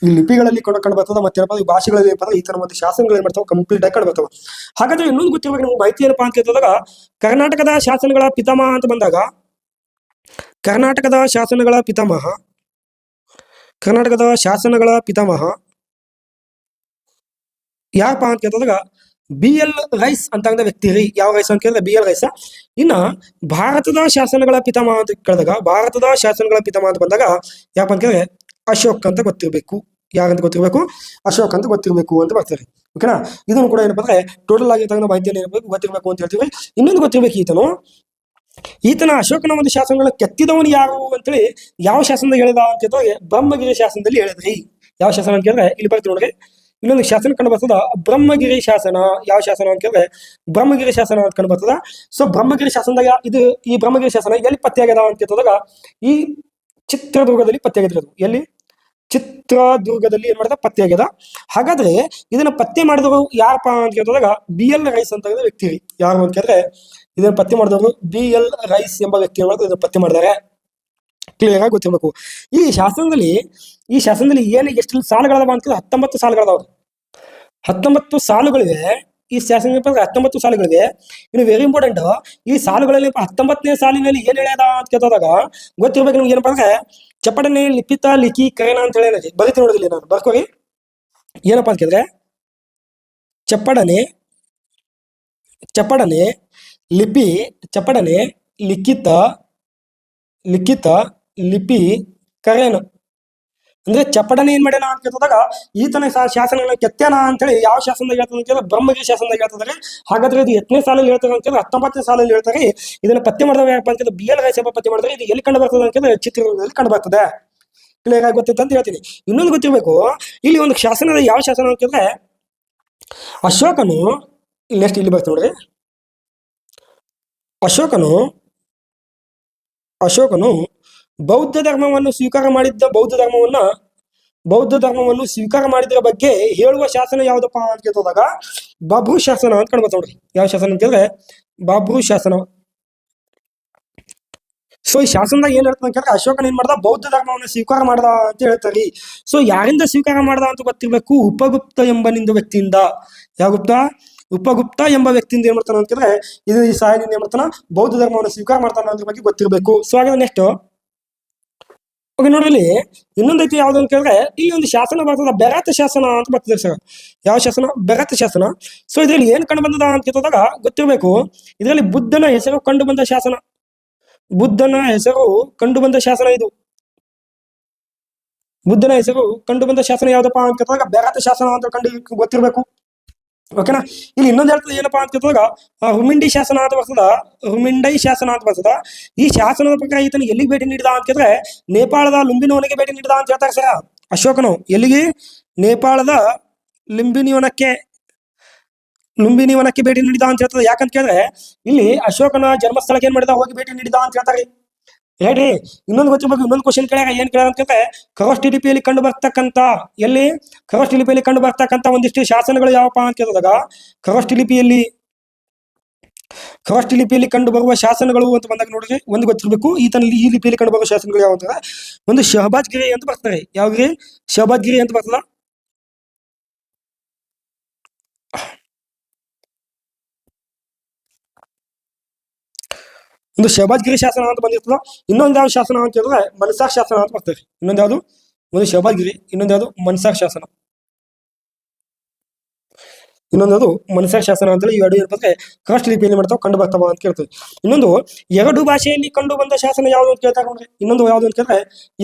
ಈ ಲಿಪಿಗಳಲ್ಲಿ ಕಂಡು ಬರ್ತದೆ, ಮತ್ತೆ ಏನಪ್ಪ ಈ ಭಾಷೆಗಳಲ್ಲಿ ಏನಪ್ಪ ಈ ತರ ಒಂದು ಶಾಸನಗಳು ಏನ್ ಮಾಡ್ತಾವೆ ಕಂಪ್ಲೀಟ್ ಆಗಿ ಕಂಡು ಬರ್ತವೆ. ಹಾಗಾದ್ರೆ ಇನ್ನೊಂದು ಗೊತ್ತಿರಬೇಕು ನಿಮ್ಗೆ ಮಾಹಿತಿ ಏನಪ್ಪಾ ಅಂತ ಹೇಳಿದಾಗ, ಕರ್ನಾಟಕದ ಶಾಸನಗಳ ಪಿತಾಮಹ ಅಂತ ಬಂದಾಗ, ಕರ್ನಾಟಕದ ಶಾಸನಗಳ ಪಿತಾಮಹ, ಕರ್ನಾಟಕದ ಶಾಸನಗಳ ಪಿತಾಮಹ ಯಾರಪ್ಪ ಅಂತ ಕೇಳಿದಾಗ BL ರೈಸ್ ಅಂತ ವ್ಯಕ್ತಿ ರೀ. ಯಾವ ರೈಸ್ ಅಂತ ಕೇಳಿದ್ರೆ BL ರೈಸ್. ಇನ್ನ ಭಾರತದ ಶಾಸನಗಳ ಪಿತಾಮಹ ಅಂತ ಕೇಳಿದಾಗ, ಭಾರತದ ಶಾಸನಗಳ ಪಿತಾಮಹ ಅಂತ ಬಂದಾಗ ಯಾಕಂತ ಅಂತ ಕೇಳಿದ್ರೆ ಅಶೋಕ್ ಅಂತ ಗೊತ್ತಿರಬೇಕು. ಯಾರಂತ ಗೊತ್ತಿರಬೇಕು? ಅಶೋಕ್ ಅಂತ ಗೊತ್ತಿರಬೇಕು ಅಂತ ಬರ್ತಾರೆ. ಓಕೆನಾ? ಇದನ್ನು ಕೂಡ ಏನಪ್ಪ ಅಂದ್ರೆ ಟೋಟಲ್ ಆಗಿರ್ತಕ್ಕಂಥ ಮಾಹಿತಿಯನ್ನು ಗೊತ್ತಿರಬೇಕು ಅಂತ ಹೇಳ್ತೀವಿ. ಇನ್ನೊಂದು ಗೊತ್ತಿರಬೇಕು, ಈತನ ಅಶೋಕನ ಒಂದು ಶಾಸನಗಳ ಕೆತ್ತಿದವನು ಯಾರು ಅಂತೇಳಿ ಯಾವ ಶಾಸನದಾಗ ಹೇಳಿದ ಅಂತ ಹೇಳಿದ್ರೆ ಬ್ರಹ್ಮಗಿರಿ ಶಾಸನದಲ್ಲಿ ಹೇಳಿದ್ರಿ. ಯಾವ ಶಾಸನ ಅಂತ ಕೇಳಿದ್ರೆ ಇಲ್ಲಿ ಬರ್ತೀವಿ ನೋಡ್ರಿ. ಇನ್ನೊಂದು ಶಾಸನ ಕಂಡು ಬರ್ತದ ಬ್ರಹ್ಮಗಿರಿ ಶಾಸನ. ಯಾವ ಶಾಸನ ಅಂತ ಕೇಳಿದ್ರೆ ಬ್ರಹ್ಮಗಿರಿ ಶಾಸನ ಅಂತ ಕಂಡು ಬರ್ತದ. ಸೊ ಬ್ರಹ್ಮಗಿರಿ ಶಾಸನದಾಗ ಈ ಬ್ರಹ್ಮಗಿರಿ ಶಾಸನ ಎಲ್ಲಿ ಪತ್ತೆ ಆಗ್ಯದ ಅಂತ ಕೇಳಿದಾಗ ಈ ಚಿತ್ರದುರ್ಗದಲ್ಲಿ ಪತ್ತೆ ಆಗಿರೋದು. ಎಲ್ಲಿ? ಚಿತ್ರದುರ್ಗದಲ್ಲಿ ಏನ್ ಮಾಡಿದ ಪತ್ತೆ ಆಗ್ಯದ. ಹಾಗಾದ್ರೆ ಇದನ್ನ ಪತ್ತೆ ಮಾಡಿದವರು ಯಾರಪ್ಪ ಅಂತ ಕೇಳಿದಾಗ BL ರೈಸ್ ಅಂತ ವ್ಯಕ್ತಿ. ಯಾರು ಅಂತ ಕೇಳಿದ್ರೆ ಇದನ್ನ ಪತ್ತೆ ಮಾಡಿದವರು BL ರೈಸ್ ಎಂಬ ವ್ಯಕ್ತಿ ಇದನ್ನ ಪತ್ತೆ ಮಾಡಿದ್ದಾರೆ. ಕ್ಲಿಯರ್ ಆಗಿ ಗೊತ್ತಿರಬೇಕು. ಈ ಶಾಸನದಲ್ಲಿ ಏನು ಎಷ್ಟು ಸಾಲುಗಳದಾವ ಅಂತ 19 ಸಾಲುಗಳದಾವ. 19 ಸಾಲುಗಳಿವೆ ಈ ಶಾಸನ. 19 ಸಾಲುಗಳಿವೆ. ಇನ್ನು ವೆರಿ ಇಂಪಾರ್ಟೆಂಟ್, ಈ ಸಾಲುಗಳಲ್ಲಿ 19ನೇ ಸಾಲಿನಲ್ಲಿ ಏನ್ ಹೇಳ್ಯದ ಅಂತ ಕೇಳಿದಾಗ ಗೊತ್ತಿರ್ಬೇಕು ನಿಮ್ಗೆ. ಏನಪ್ಪ ಅಂದ್ರೆ ಚಪ್ಪಡನೆ ಲಿಪಿತ ಲಿಖಿ ಕರಣ ಅಂತ ಹೇಳಿ ಬರೀತಿ ನೋಡಿದಿಲ್ಲ, ನಾನು ಬರ್ಕೋರಿ. ಏನಪ್ಪಾ ಅಂತ ಕೇಳಿದ್ರೆ ಚಪ್ಪಡನೆ ಲಿಪಿ, ಚಪ್ಪಡನೆ ಲಿಖಿತ ಲಿಪಿ ಕರೇನ ಅಂದ್ರೆ ಚಪ್ಪಡನೆ ಏನ್ ಮಾಡ್ಯಾನ ಅಂತ ಕೇಳಿದಾಗ ಈತನ ಶಾಸನ ಕೆತ್ಯಾನ ಅಂತೇಳಿ ಯಾವ ಶಾಸನದಾಗ ಹೇಳ್ತಾರೆ ಅಂತ ಬ್ರಹ್ಮಗಿರಿ ಶಾಸನದಾಗ ಹೇಳ್ತಾರೆ. ಹಾಗಾದ್ರೆ ಇದು 8ನೇ ಸಾಲಲ್ಲಿ ಹೇಳ್ತಾರೆ ಅಂತ 19ನೇ ಸಾಲಲ್ಲಿ ಹೇಳ್ತಾರೆ. ಇದನ್ನ ಪತ್ತೆ ಮಾಡಿದವ ಯಾರಪ್ಪ ಅಂತ BL ರೈಸ್ ಎಂಬ ಪತ್ತೆ ಮಾಡಿದ್ರೆ ಇದು ಎಲ್ಲಿ ಕಂಡು ಬರ್ತದೆ ಅಂತ ಚಿತ್ರದುರ್ಗದಲ್ಲಿ ಕಂಡು ಬರ್ತದೆ. ಕ್ಲಿಯರ್ ಆಗಿ ಗೊತ್ತಿತ್ತು ಅಂತ ಹೇಳ್ತೀನಿ. ಇನ್ನೊಂದು ಗೊತ್ತಿರಬೇಕು, ಇಲ್ಲಿ ಒಂದು ಶಾಸನದ ಯಾವ ಶಾಸನ ಅಂತ ಕೇಳಿದ್ರೆ ಅಶೋಕನು, ನೆಕ್ಸ್ಟ್ ಇಲ್ಲಿ ಬರ್ತೀವಿ ನೋಡ್ರಿ. ಅಶೋಕನು ಬೌದ್ಧ ಧರ್ಮವನ್ನು ಸ್ವೀಕಾರ ಮಾಡಿದ್ರ ಬಗ್ಗೆ ಹೇಳುವ ಶಾಸನ ಯಾವ್ದಪ್ಪ ಅಂತ ಕೇಳಿದಾಗ ಬಾಬ್ರು ಶಾಸನ ಅಂತ ಕಂಡು ಬರ್ತಾವ್ರಿ. ಯಾವ ಶಾಸನ ಅಂತ ಕೇಳಿದ್ರೆ ಬಾಬ್ರು ಶಾಸನ. ಸೊ ಈ ಶಾಸನದಾಗ ಏನ್ ಹೇಳ್ತಾರೆ ಅಂತ ಕೇಳಿದ್ರೆ ಅಶೋಕನ ಏನ್ ಮಾಡ್ದ, ಬೌದ್ಧ ಧರ್ಮವನ್ನು ಸ್ವೀಕಾರ ಮಾಡ್ದ ಅಂತ ಹೇಳ್ತಾರೆ. ಸೊ ಯಾರಿಂದ ಸ್ವೀಕಾರ ಮಾಡ್ದ ಅಂತ ಗೊತ್ತಿರ್ಬೇಕು? ಉಪಗುಪ್ತ ಎಂಬ ವ್ಯಕ್ತಿಯಿಂದ. ಯಾವ ಗುಪ್ತ? ಉಪಗುಪ್ತ ಎಂಬ ವ್ಯಕ್ತಿಯಿಂದ ಏನ್ ಮಾಡ್ತಾನ ಅಂತ ಕೇಳಿದ್ರೆ ಈ ಸಾಯನಿಂದ ಏನ್ ಮಾಡ್ತಾನ, ಬೌದ್ಧ ಧರ್ಮವನ್ನು ಸ್ವೀಕಾರ ಮಾಡ್ತಾನ ಅದ್ರ ಬಗ್ಗೆ ಗೊತ್ತಿರಬೇಕು. ಸೊ ಹಾಗಾದ್ರೆ ನೆಕ್ಸ್ಟ್ ಓಕೆ ನೋಡ್ರಿ, ಇನ್ನೊಂದೈತಿ ಯಾವ್ದು ಅಂತ ಕೇಳಿದ್ರೆ ಇಲ್ಲಿ ಒಂದು ಶಾಸನ ಬರ್ತದ ಬೆರತ ಶಾಸನ ಅಂತ ಬರ್ತದೆ ಸರ್. ಯಾವ ಶಾಸನ? ಬೆರತ ಶಾಸನ. ಸೊ ಇದ್ರಲ್ಲಿ ಏನ್ ಕಂಡು ಬಂದದ ಅಂತ ಕೇಳಿದಾಗ ಗೊತ್ತಿರಬೇಕು, ಇದರಲ್ಲಿ ಬುದ್ಧನ ಹೆಸರು ಕಂಡು ಬಂದ ಶಾಸನ. ಬುದ್ಧನ ಹೆಸರು ಕಂಡು ಬಂದ ಶಾಸನ ಇದು. ಬುದ್ಧನ ಹೆಸರು ಕಂಡು ಬಂದ ಶಾಸನ ಯಾವ್ದಪ್ಪ ಅಂತ ಕೇಳಿದಾಗ ಬೆರತ ಶಾಸನ ಅಂತ ಗೊತ್ತಿರಬೇಕು. ಓಕೆನಾ? ಇಲ್ಲಿ ಇನ್ನೊಂದು ಹೇಳ್ತದೆ ಏನಪ್ಪಾ ಅಂತ ಕೇಳಿದಾಗ ಹುಮಿಂಡಿ ಶಾಸನ ಅಂತ ಬರ್ತದ, ಹುಮಿಂಡೈ ಶಾಸನ ಅಂತ ಬರ್ತದ. ಈ ಶಾಸನದ ಪ್ರಕಾರ ಈತನ ಎಲ್ಲಿಗೆ ಭೇಟಿ ನೀಡಿದ ಅಂತ ಕೇಳಿದ್ರೆ ನೇಪಾಳದ ಲುಂಬಿನಿವನಕ್ಕೆ ಭೇಟಿ ನೀಡಿದ ಅಂತ ಹೇಳ್ತಾರೆ ಸರ್. ಅಶೋಕನು ಎಲ್ಲಿಗೆ? ನೇಪಾಳದ ಲುಂಬಿನಿವನಕ್ಕೆ ಭೇಟಿ ನೀಡಿದ ಅಂತ ಹೇಳ್ತದೆ. ಯಾಕಂತ ಕೇಳಿದ್ರೆ ಇಲ್ಲಿ ಅಶೋಕನ ಜನ್ಮಸ್ಥಳಕ್ಕೆ ಏನ್ ಮಾಡಿದ, ಹೋಗಿ ಭೇಟಿ ನೀಡಿದ ಅಂತ ಹೇಳ್ತಾರೆ. ಹೇಳ್ರಿ, ಇನ್ನೊಂದು ಗೊತ್ತಿರ್ಬೇಕು. ಇನ್ನೊಂದು ಕ್ವಶನ್ ಕೇಳ್ಯಾರ, ಏನ್ ಕೇಳ್ಯಾರ ಅಂತ ಕೇಳಿದ್ರೆ ಖರೋಷ್ಠ ಲಿಪಿಯಲ್ಲಿ ಕಂಡು ಬರ್ತಕ್ಕಂಥ, ಎಲ್ಲಿ ಖರೋಷ್ಠ ಲಿಪಿಯಲ್ಲಿ ಕಂಡು ಬರ್ತಕ್ಕಂಥ ಒಂದಿಷ್ಟು ಶಾಸನಗಳು ಯಾವಪ್ಪ ಅಂತ ಕೇಳಿದಾಗ ಖರೋಷ್ಠ ಲಿಪಿಯಲ್ಲಿ ಕಂಡು ಬರುವ ಶಾಸನಗಳು ಅಂತ ಬಂದಾಗ ನೋಡ್ರಿ ಒಂದು ಗೊತ್ತಿರ್ಬೇಕು, ಈ ಲಿಪಿಯಲ್ಲಿ ಕಂಡು ಬರುವ ಶಾಸನಗಳು ಯಾವ ಅಂತ ಒಂದು ಶಹಬಾಜ್ ಗಿರಿ ಅಂತ ಬರ್ತಾರೆ. ಯಾವ್ರಿ? ಶಹಬಾಜ್ ಗಿರಿ ಅಂತ ಬರ್ತದ. ಒಂದು ಶಹಬಾಜ್ ಗಿರಿ ಶಾಸನ ಅಂತ ಬಂದಿರ್ತದ. ಇನ್ನೊಂದು ಯಾವ ಶಾಸನ ಅಂತ ಹೇಳಿದ್ರೆ ಮನ್ಸಾರ್ ಶಾಸನ ಅಂತ ಬರ್ತದೆ. ಇನ್ನೊಂದು ಯಾವುದು? ಒಂದು ಶಹಬಾಜ್ ಗಿರಿ, ಇನ್ನೊಂದು ಯಾವುದು? ಮನ್ಸಾರ್ ಶಾಸನ. ಅಂತೇಳಿ ಈ ಎರಡು ಏನಂದ್ರೆ ಖರೋಷ್ಠ ಲಿಪಿಯಲ್ಲಿ ಮಾಡ್ತಾವ ಕಂಡು ಬರ್ತಾವ ಅಂತ ಕೇಳ್ತೇವೆ. ಇನ್ನೊಂದು ಎರಡು ಭಾಷೆಯಲ್ಲಿ ಕಂಡು ಬಂದ ಶಾಸನ ಯಾವುದು ಅಂತ ಕೇಳ್ತಾರೆ ನೋಡ್ರಿ. ಇನ್ನೊಂದು ಯಾವುದು ಅಂತ ಕೇಳಿದ್ರೆ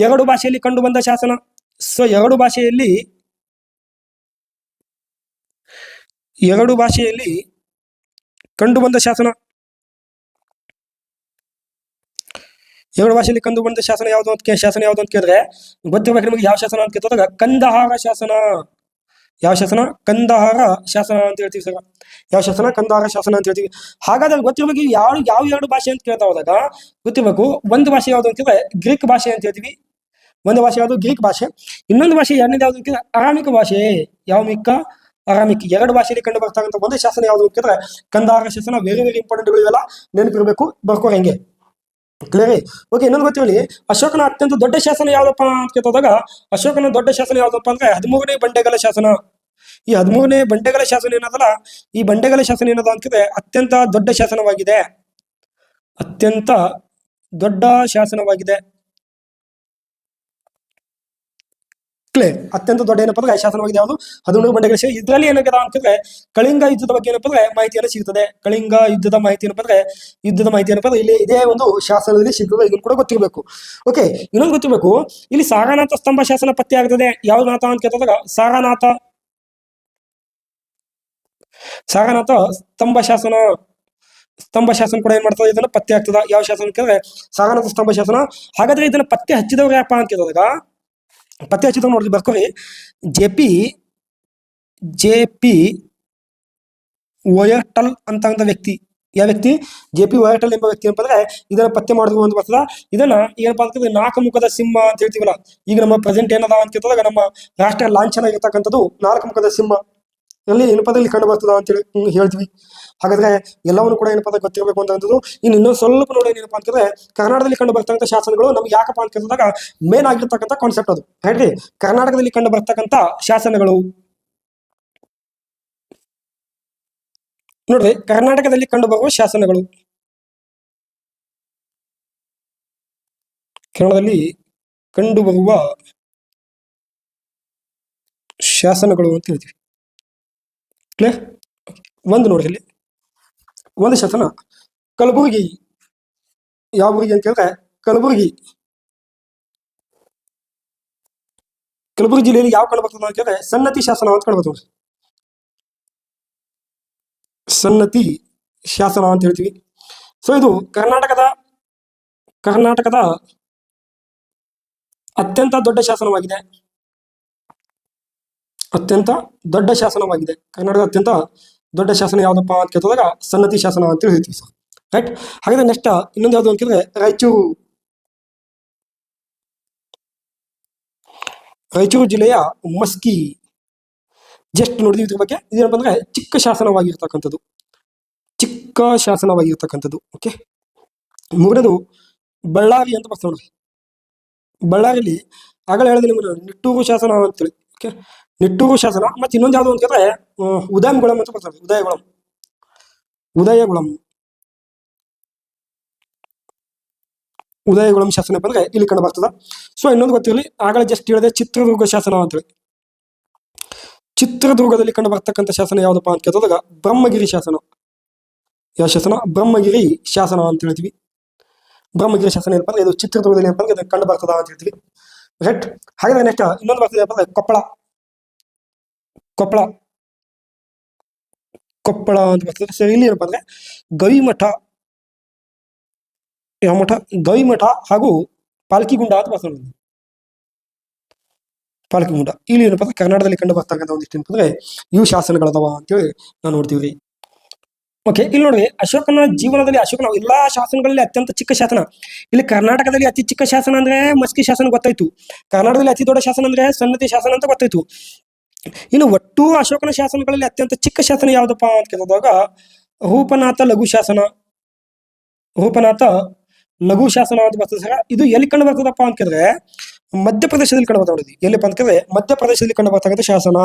ಎರಡು ಭಾಷೆಯಲ್ಲಿ ಕಂಡು ಬಂದ ಶಾಸನ. ಸೊ ಎರಡು ಭಾಷೆಯಲ್ಲಿ ಕಂಡು ಬಂದ ಶಾಸನ. ಎರಡು ಭಾಷೆಯಲ್ಲಿ ಕಂಡು ಬಂದ ಶಾಸನ ಯಾವುದು ಅಂತ ಕೇಳಿದ್ರೆ ಗೊತ್ತಿರಬೇಕು ನಿಮಗೆ. ಯಾವ ಶಾಸನ ಅಂತ ಕೇಳಿದಾಗ ಕಂದಹಾರ ಶಾಸನ. ಯಾವ ಶಾಸನ? ಕಂದಹಾರ ಶಾಸನ ಅಂತ ಹೇಳ್ತೀವಿ ಸರ್. ಯಾವ ಶಾಸನ? ಕಂದಹಾರ ಶಾಸನ ಅಂತ ಹೇಳ್ತೀವಿ. ಹಾಗಾದ್ರೆ ಗೊತ್ತಿರ್ಬೇಕು ಯಾವ ಎರಡು ಭಾಷೆ ಅಂತ ಕೇಳ್ತಾ ಹೋದಾಗ ಗೊತ್ತಿರ್ಬೇಕು. ಒಂದು ಭಾಷೆ ಯಾವುದು ಅಂತ ಕೇಳಿದ್ರೆ ಗ್ರೀಕ್ ಭಾಷೆ ಅಂತ ಹೇಳ್ತೀವಿ. ಒಂದು ಭಾಷೆ ಯಾವುದು? ಗ್ರೀಕ್ ಭಾಷೆ. ಇನ್ನೊಂದು ಭಾಷೆ ಎರಡನೇದು ಯಾವ್ದು ಅಂತ ಕೇಳಿದ್ರೆ ಅರಾಮಿಕ್ ಭಾಷೆ. ಯಾವ ಮಿಕ್ಕ? ಅರಾಮಿಕ್. ಎರಡು ಭಾಷೆಯಲ್ಲಿ ಕಂಡು ಬರ್ತಕ್ಕಂಥ ಒಂದು ಶಾಸನ ಯಾವುದು ಅಂತ ಕೇಳಿದ್ರೆ ಕಂದಹಾರ ಶಾಸನ. ವೆರಿ ವೆರಿ ಇಂಪಾರ್ಟೆಂಟ್ ಇವೆಲ್ಲ ನೆನಪಿರ್ಬೇಕು, ಬರ್ಕೋ ಹೆಂಗೆ. ಕ್ಲಿಯರ್. ಓಕೆ, ಇನ್ನೊಂದು ಗೊತ್ತಿರಲಿ, ಅಶೋಕನ ಅತ್ಯಂತ ದೊಡ್ಡ ಶಾಸನ ಯಾವ್ದಪ್ಪ ಅಂತ ಕೇಳಿದಾಗ ಅಶೋಕನ ದೊಡ್ಡ ಶಾಸನ ಯಾವ್ದಪ್ಪ ಅಂದ್ರೆ 13ನೇ ಬಂಡೆಗಲ ಶಾಸನ. ಈ 13ನೇ ಬಂಡೆಗಲ ಶಾಸನ ಏನದಲ್ಲ, ಈ ಬಂಡೆಗಲ ಶಾಸನ ಏನದ ಅಂತಿದ್ರೆ ಅತ್ಯಂತ ದೊಡ್ಡ ಶಾಸನವಾಗಿದೆ, ಅತ್ಯಂತ ದೊಡ್ಡ ಶಾಸನವಾಗಿದೆ. ಕ್ಲಿಯರ್. ಅತ್ಯಂತ ದೊಡ್ಡ ಏನಪ್ಪ ಅಂದ್ರೆ ಶಾಸನವಾಗಿದೆ ಯಾವುದು 13 ಬಂಡೆಗಳ ಶಾಸನ. ಇದರಲ್ಲಿ ಏನಾಗಿದೆ ಅಂತಂದ್ರೆ ಕಳಿಂಗ ಯುದ್ಧದ ಬಗ್ಗೆ ಏನಪ್ಪ ಅಂದ್ರೆ ಮಾಹಿತಿಯನ್ನು ಸಿಗುತ್ತದೆ. ಕಳಿಂಗ ಯುದ್ಧದ ಮಾಹಿತಿ ಏನಪ್ಪ ಅಂದ್ರೆ ಇಲ್ಲಿ ಇದೇ ಒಂದು ಶಾಸನದಲ್ಲಿ ಸಿಗ್ತದೆ. ಇದನ್ನು ಕೂಡ ಗೊತ್ತಿರಬೇಕು. ಓಕೆ, ಇನ್ನೊಂದು ಗೊತ್ತಿರಬೇಕು, ಇಲ್ಲಿ ಸಾರನಾಥ ಸ್ತಂಭ ಶಾಸನ ಪತ್ತೆ ಆಗ್ತದೆ. ಯಾವ್ದು ನಾಥ ಅಂತ ಕೇಳಿದಾಗ ಸಾರನಾಥ ಸ್ತಂಭ ಶಾಸನ ಕೂಡ ಏನ್ ಮಾಡ್ತದೆ, ಇದನ್ನ ಪತ್ತೆ ಆಗ್ತದ. ಯಾವ ಶಾಸನ ಕೇಳಿದ್ರೆ ಸಾರನಾಥ ಸ್ತಂಭ ಶಾಸನ. ಹಾಗಾದ್ರೆ ಇದನ್ನ ಪತ್ತೆ ಹಚ್ಚಿದವ್ರು ಯಾರಪ್ಪ ಅಂತ ಕೇಳಿದಾಗ ಪತ್ತೆ ಹಚ್ಚಿದವ್ರು ನೋಡ್ರಿ, ಬರ್ಕೋರಿ, ಜೆ ಪಿ ವಯರ್ಟಲ್ ಅಂತ ವ್ಯಕ್ತಿ. ಯಾವ ವ್ಯಕ್ತಿ? ಜೆ ಪಿ ವಯರ್ಟಲ್ ಎಂಬ ವ್ಯಕ್ತಿ ಏನಪ್ಪ ಅಂದ್ರೆ ಇದನ್ನ ಪತ್ತೆ ಮಾಡಿದ್ರು ಅಂತ ಬರ್ತದ. ಇದನ್ನ ಏನಪ್ಪಾ ಅಂತಂದ್ರೆ 4 ಮುಖದ ಸಿಂಹ ಅಂತ ಹೇಳ್ತೀವಲ್ಲ, ಈಗ ನಮ್ಮ ಪ್ರೆಸೆಂಟ್ ಏನದ ಅಂತ ಕೇಳಿದಾಗ ನಮ್ಮ ರಾಷ್ಟ್ರ ಲಾಂಛನ ಆಗಿರ್ತಕ್ಕಂಥದ್ದು 4 ಮುಖದ ಸಿಂಹ ಅಲ್ಲಿ ಏನಪ್ಪ ಇಲ್ಲಿ ಕಂಡು ಬರ್ತದ ಅಂತೇಳಿ ಹೇಳ್ತೀವಿ. ಹಾಗಾದ್ರೆ ಎಲ್ಲವನ್ನು ಕೂಡ ಏನಪ್ಪ ಗೊತ್ತಿರಬೇಕು ಅಂತಂಥದ್ದು. ಇನ್ನೊಂದು ಸ್ವಲ್ಪ ನೋಡಿ ಏನಪ್ಪಾ ಅಂತಂದ್ರೆ ಕರ್ನಾಟಕದಲ್ಲಿ ಕಂಡು ಬರ್ತಕ್ಕಂಥ ಶಾಸನಗಳು ನಮ್ಗೆ ಯಾಕಪ್ಪ ಅಂತ ಕೇಳಿದಾಗ ಮೇನ್ ಆಗಿರ್ತಕ್ಕಂಥ ಕಾನ್ಸೆಪ್ಟ್ ಅದು ಹೇಳ್ರಿ. ಕರ್ನಾಟಕದಲ್ಲಿ ಕಂಡು ಬರ್ತಕ್ಕಂಥ ಶಾಸನಗಳು ನೋಡ್ರಿ, ಕರ್ನಾಟಕದಲ್ಲಿ ಕಂಡು ಬರುವ ಶಾಸನಗಳು, ಕನ್ನಡದಲ್ಲಿ ಕಂಡು ಬರುವ ಶಾಸನಗಳು ಅಂತ ಹೇಳ್ತೀವಿ. ಕ್ಲಿಯರ್. ಒಂದು ನೋಡ್ರಿ, ಇಲ್ಲಿ ಒಂದು ಶಾಸನ ಕಲಬುರಗಿ. ಯಾವ ಊರಿಗೆ ಅಂತ ಹೇಳಿದ್ರೆ ಕಲಬುರಗಿ ಜಿಲ್ಲೆಯಲ್ಲಿ ಯಾವ ಕಂಡು ಬರ್ತದೆ ಅಂತ ಹೇಳಿದ್ರೆ ಸನ್ನತಿ ಶಾಸನ ಅಂತ ಕಂಡು ಬರ್ತದೆ. ಸನ್ನತಿ ಶಾಸನ ಅಂತ ಹೇಳ್ತೀವಿ. ಸೊ ಇದು ಕರ್ನಾಟಕದ ಅತ್ಯಂತ ದೊಡ್ಡ ಶಾಸನವಾಗಿದೆ. ಕರ್ನಾಟಕದ ಅತ್ಯಂತ ದೊಡ್ಡ ಶಾಸನ ಯಾವ್ದಪ್ಪ ಅಂತ ಕೇಳಿದಾಗ ಸನ್ನತಿ ಶಾಸನ ಅಂತ ಹೇಳ್ತೀವಿ ಸರ್. ರೈಟ್. ಹಾಗಾದ್ರೆ ನೆಕ್ಸ್ಟ್ ಇನ್ನೊಂದು ಯಾವ್ದು ಅಂತ ಕೇಳಿದ್ರೆ ರಾಯಚೂರು ಜಿಲ್ಲೆಯ ಮಸ್ಕಿ. ಜಸ್ಟ್ ನೋಡಿದ್ವಿ ಇದ್ರ ಬಗ್ಗೆ. ಇದೇನಪ್ಪ ಅಂದ್ರೆ ಚಿಕ್ಕ ಶಾಸನವಾಗಿರ್ತಕ್ಕಂಥದ್ದು. ಓಕೆ, ಮೂರನೇದು ಬಳ್ಳಾರಿ ಅಂತ ಬರ್ತದೆ ನೋಡ್ರಿ. ಬಳ್ಳಾರಿಯಲ್ಲಿ ಆಗಲೇ ಹೇಳಿದೆ ನಿಮ್ಗೆ ನಿಟ್ಟೂರು ಶಾಸನ ಅಂತೇಳಿ. ಓಕೆ, ನಿಟ್ಟೂರು ಶಾಸನ. ಮತ್ತೆ ಇನ್ನೊಂದು ಯಾವುದು ಅಂತ ಕೇಳಿದ್ರೆ ಉದಯಂಗುಳಂ ಅಂತ ಬರ್ತದೆ. ಉದಯಗುಳಂ ಶಾಸನ ಬಂದ್ರೆ ಇಲ್ಲಿ ಕಂಡು ಬರ್ತದ. ಸೊ ಇನ್ನೊಂದು ಗೊತ್ತಿರಲಿ, ಆಗಲೇ ಜಸ್ಟ್ ಹೇಳಿದೆ ಚಿತ್ರದುರ್ಗ ಶಾಸನ ಅಂತೇಳಿ. ಚಿತ್ರದುರ್ಗದಲ್ಲಿ ಕಂಡು ಬರ್ತಕ್ಕಂಥ ಶಾಸನ ಯಾವ್ದಪ್ಪ ಅಂತ ಕೇಳಿದಾಗ ಬ್ರಹ್ಮಗಿರಿ ಶಾಸನ. ಯಾವ ಶಾಸನ? ಬ್ರಹ್ಮಗಿರಿ ಶಾಸನ ಅಂತ ಹೇಳ್ತೀವಿ. ಬ್ರಹ್ಮಗಿರಿ ಶಾಸನ ಏನಪ್ಪ ಅಂದ್ರೆ ಇದು ಚಿತ್ರದುರ್ಗದಲ್ಲಿ ಏನಪ್ಪ ಅಂದ್ರೆ ಕಂಡು ಬರ್ತದ ಅಂತ ಹೇಳ್ತೀವಿ. ರೈಟ್. ಹಾಗಾದ್ರೆ ನೆಕ್ಸ್ಟ್ ಇನ್ನೊಂದು ಬರ್ತದೆ ಏನಪ್ಪ ಅಂದ್ರೆ ಕೊಪ್ಪಳ ಅಂತ ಬರ್ತದೆ. ಸರಿ, ಇಲ್ಲಿ ಏನಪ್ಪ ಅಂದ್ರೆ ಗವಿಮಠ ಹಾಗೂ ಪಾಲ್ಕಿಗುಂಡ ಅಂತ ಬರ್ತದೆ. ಪಾಲ್ಕಿಗುಂಡ ಇಲ್ಲಿ ಏನಪ್ಪ ಅಂದ್ರೆ ಕರ್ನಾಟಕದಲ್ಲಿ ಕಂಡು ಬರ್ತಕ್ಕಂಥ ಒಂದಿಷ್ಟು ಏನಪ್ಪ ಅಂದ್ರೆ ಇವು ಶಾಸನಗಳದವ ಅಂತೇಳಿ ನಾವು ನೋಡ್ತೀವಿ. ಓಕೆ, ಇಲ್ಲಿ ನೋಡಿ, ಅಶೋಕನ ಜೀವನದಲ್ಲಿ ಅಶೋಕನ ಎಲ್ಲಾ ಶಾಸನಗಳಲ್ಲಿ ಅತ್ಯಂತ ಚಿಕ್ಕ ಶಾಸನ. ಇಲ್ಲಿ ಕರ್ನಾಟಕದಲ್ಲಿ ಅತಿ ಚಿಕ್ಕ ಶಾಸನ ಅಂದ್ರೆ ಮಸ್ಕಿ ಶಾಸನ ಗೊತ್ತಾಯ್ತು. ಕರ್ನಾಟಕದಲ್ಲಿ ಅತಿ ದೊಡ್ಡ ಶಾಸನ ಅಂದ್ರೆ ಸನ್ನತಿ ಶಾಸನ ಅಂತ ಗೊತ್ತಾಯ್ತು. ಇನ್ನು ಒಟ್ಟು ಅಶೋಕನ ಶಾಸನಗಳಲ್ಲಿ ಅತ್ಯಂತ ಚಿಕ್ಕ ಶಾಸನ ಯಾವ್ದಪ್ಪ ಅಂತ ಕೇಳಿದಾಗ ರೂಪನಾಥ ಲಘು ಶಾಸನ ಅಂತ ಬರ್ತದೆ ಸರ್. ಇದು ಎಲ್ಲಿ ಕಂಡು ಬರ್ತದಪ್ಪ ಅಂತ ಕೇಳಿದ್ರೆ ಮಧ್ಯಪ್ರದೇಶದಲ್ಲಿ ಕಂಡು ಬರ್ತಾ. ಎಲ್ಲಿಪ್ಪ ಅಂತ ಕೇಳಿದ್ರೆ ಮಧ್ಯಪ್ರದೇಶದಲ್ಲಿ ಕಂಡು ಬರ್ತಕ್ಕಂಥ ಶಾಸನ.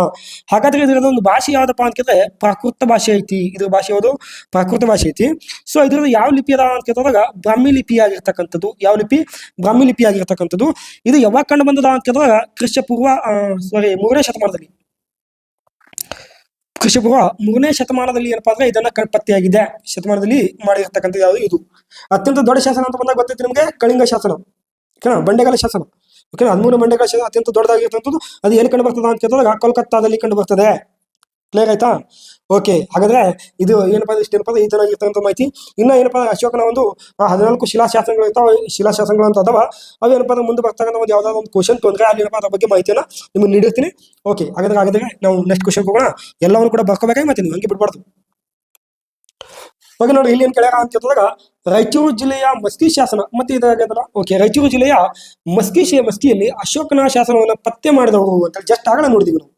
ಹಾಗಾದ್ರೆ ಇದರ ಒಂದು ಭಾಷೆ ಯಾವ್ದಪ್ಪ ಅಂತ ಕೇಳಿದ್ರೆ ಪ್ರಾಕೃತ ಭಾಷೆ ಐತಿ. ಇದ್ರ ಭಾಷೆ ಯಾವುದು? ಪ್ರಾಕೃತ ಭಾಷೆ ಐತಿ. ಸೊ ಇದ್ರಲ್ಲಿ ಯಾವ ಲಿಪಿ ಅದ ಅಂತ ಕೇಳಿದಾಗ ಬ್ರಾಹ್ಮಿ ಲಿಪಿ ಆಗಿರ್ತಕ್ಕಂಥದ್ದು. ಯಾವ ಲಿಪಿ? ಬ್ರಾಹ್ಮಿ ಲಿಪಿ ಆಗಿರ್ತಕ್ಕಂಥದ್ದು. ಇದು ಯಾವಾಗ ಕಂಡು ಬಂದದ ಅಂತ ಕೇಳಿದಾಗ ಕ್ರಿಸ್ತಪೂರ್ವ 3ನೇ ಶತಮಾನದಲ್ಲಿ. ಕ್ರಿಸ್ತಪೂರ್ವ 3ನೇ ಶತಮಾನದಲ್ಲಿ ಏನಪ್ಪಾ ಅಂದ್ರೆ ಇದನ್ನ ಪತ್ತೆಯಾಗಿದೆ. ಶತಮಾನದಲ್ಲಿ ಮಾಡಿರ್ತಕ್ಕಂಥ ಯಾವುದು ಇದು. ಅತ್ಯಂತ ದೊಡ್ಡ ಶಾಸನ ಅಂತ ಬಂದಾಗ ಗೊತ್ತೈತಿ ನಿಮಗೆ ಕಳಿಂಗ ಶಾಸನ, ಬಂಡೆಗಾಲ ಶಾಸನ. ಓಕೆ, 13 ಬಂಡೆಗಾಲ ಶಾಸನ ಅತ್ಯಂತ ದೊಡ್ಡದಾಗಿರ್ತಕ್ಕಂಥದ್ದು. ಅದು ಎಲ್ಲಿ ಕಂಡು ಬರ್ತದ ಅಂತ ಕೇಳಿದಾಗ ಕೋಲ್ಕತ್ತಾದಲ್ಲಿ ಕಂಡು ಬರ್ತದೆ. ಕ್ಲಿಯರ್ ಆಯ್ತಾ? ಓಕೆ, ಹಾಗಾದ್ರೆ ಇದು ಏನಪ್ಪಾ ಇಷ್ಟೇನಪ್ಪ ಈ ತರ ಆಗಿರ್ತಕ್ಕಂಥ ಮಾಹಿತಿ. ಇನ್ನ ಏನಪ್ಪಾ ಅಶೋಕನ ಒಂದು 14 ಶಿಲಾಶಾಸನಗಳು ಇರ್ತಾವೆ. ಶಿಲಾಶಾಸನಗಳು ಅಂತ ಅದಾವ. ಅವು ಏನಪ್ಪಾ ಮುಂದೆ ಬರ್ತಕ್ಕಂಥ ಒಂದು ಯಾವ್ದಾದ್ರು ಒಂದು ಕ್ವಶನ್ ತೊಂದರೆ ಅಲ್ಲಿ ಏನಪ್ಪಾ ಅದ್ರ ಬಗ್ಗೆ ಮಾಹಿತಿಯನ್ನ ನಿಮ್ಗೆ ನೀಡಿರ್ತೀನಿ. ಓಕೆ, ಹಾಗಾದ್ರೆ ನಾವು ನೆಕ್ಸ್ಟ್ ಕ್ವಶನ್ ಹೋಗೋಣ. ಎಲ್ಲವನ್ನು ಕೂಡ ಬರ್ಕೋಬೇಕಾಗಿ ಮತ್ತೆ ನೀವು ಹಂಗೆ ಬಿಡ್ಬಾರ್ದು. ಓಕೆ, ನೋಡಿ ಇಲ್ಲಿ ಏನ್ ಕೇಳ್ಯಾರ ಅಂತ ಕೇಳಿದಾಗ ರಾಯಚೂರು ಜಿಲ್ಲೆಯ ಮಸ್ಕಿ ಶಾಸನ ಮತ್ತೆ ಇದಾಗದಲ್ಲ. ಓಕೆ, ರಾಯಚೂರು ಜಿಲ್ಲೆಯ ಮಸ್ಕಿಯಲ್ಲಿ ಅಶೋಕನ ಶಾಸನವನ್ನು ಪತ್ತೆ ಮಾಡಿದವರು ಅಂತ ಜಸ್ಟ್ ಆಗಲ್ಲ ನೋಡಿದೀವಿ ನಾವು.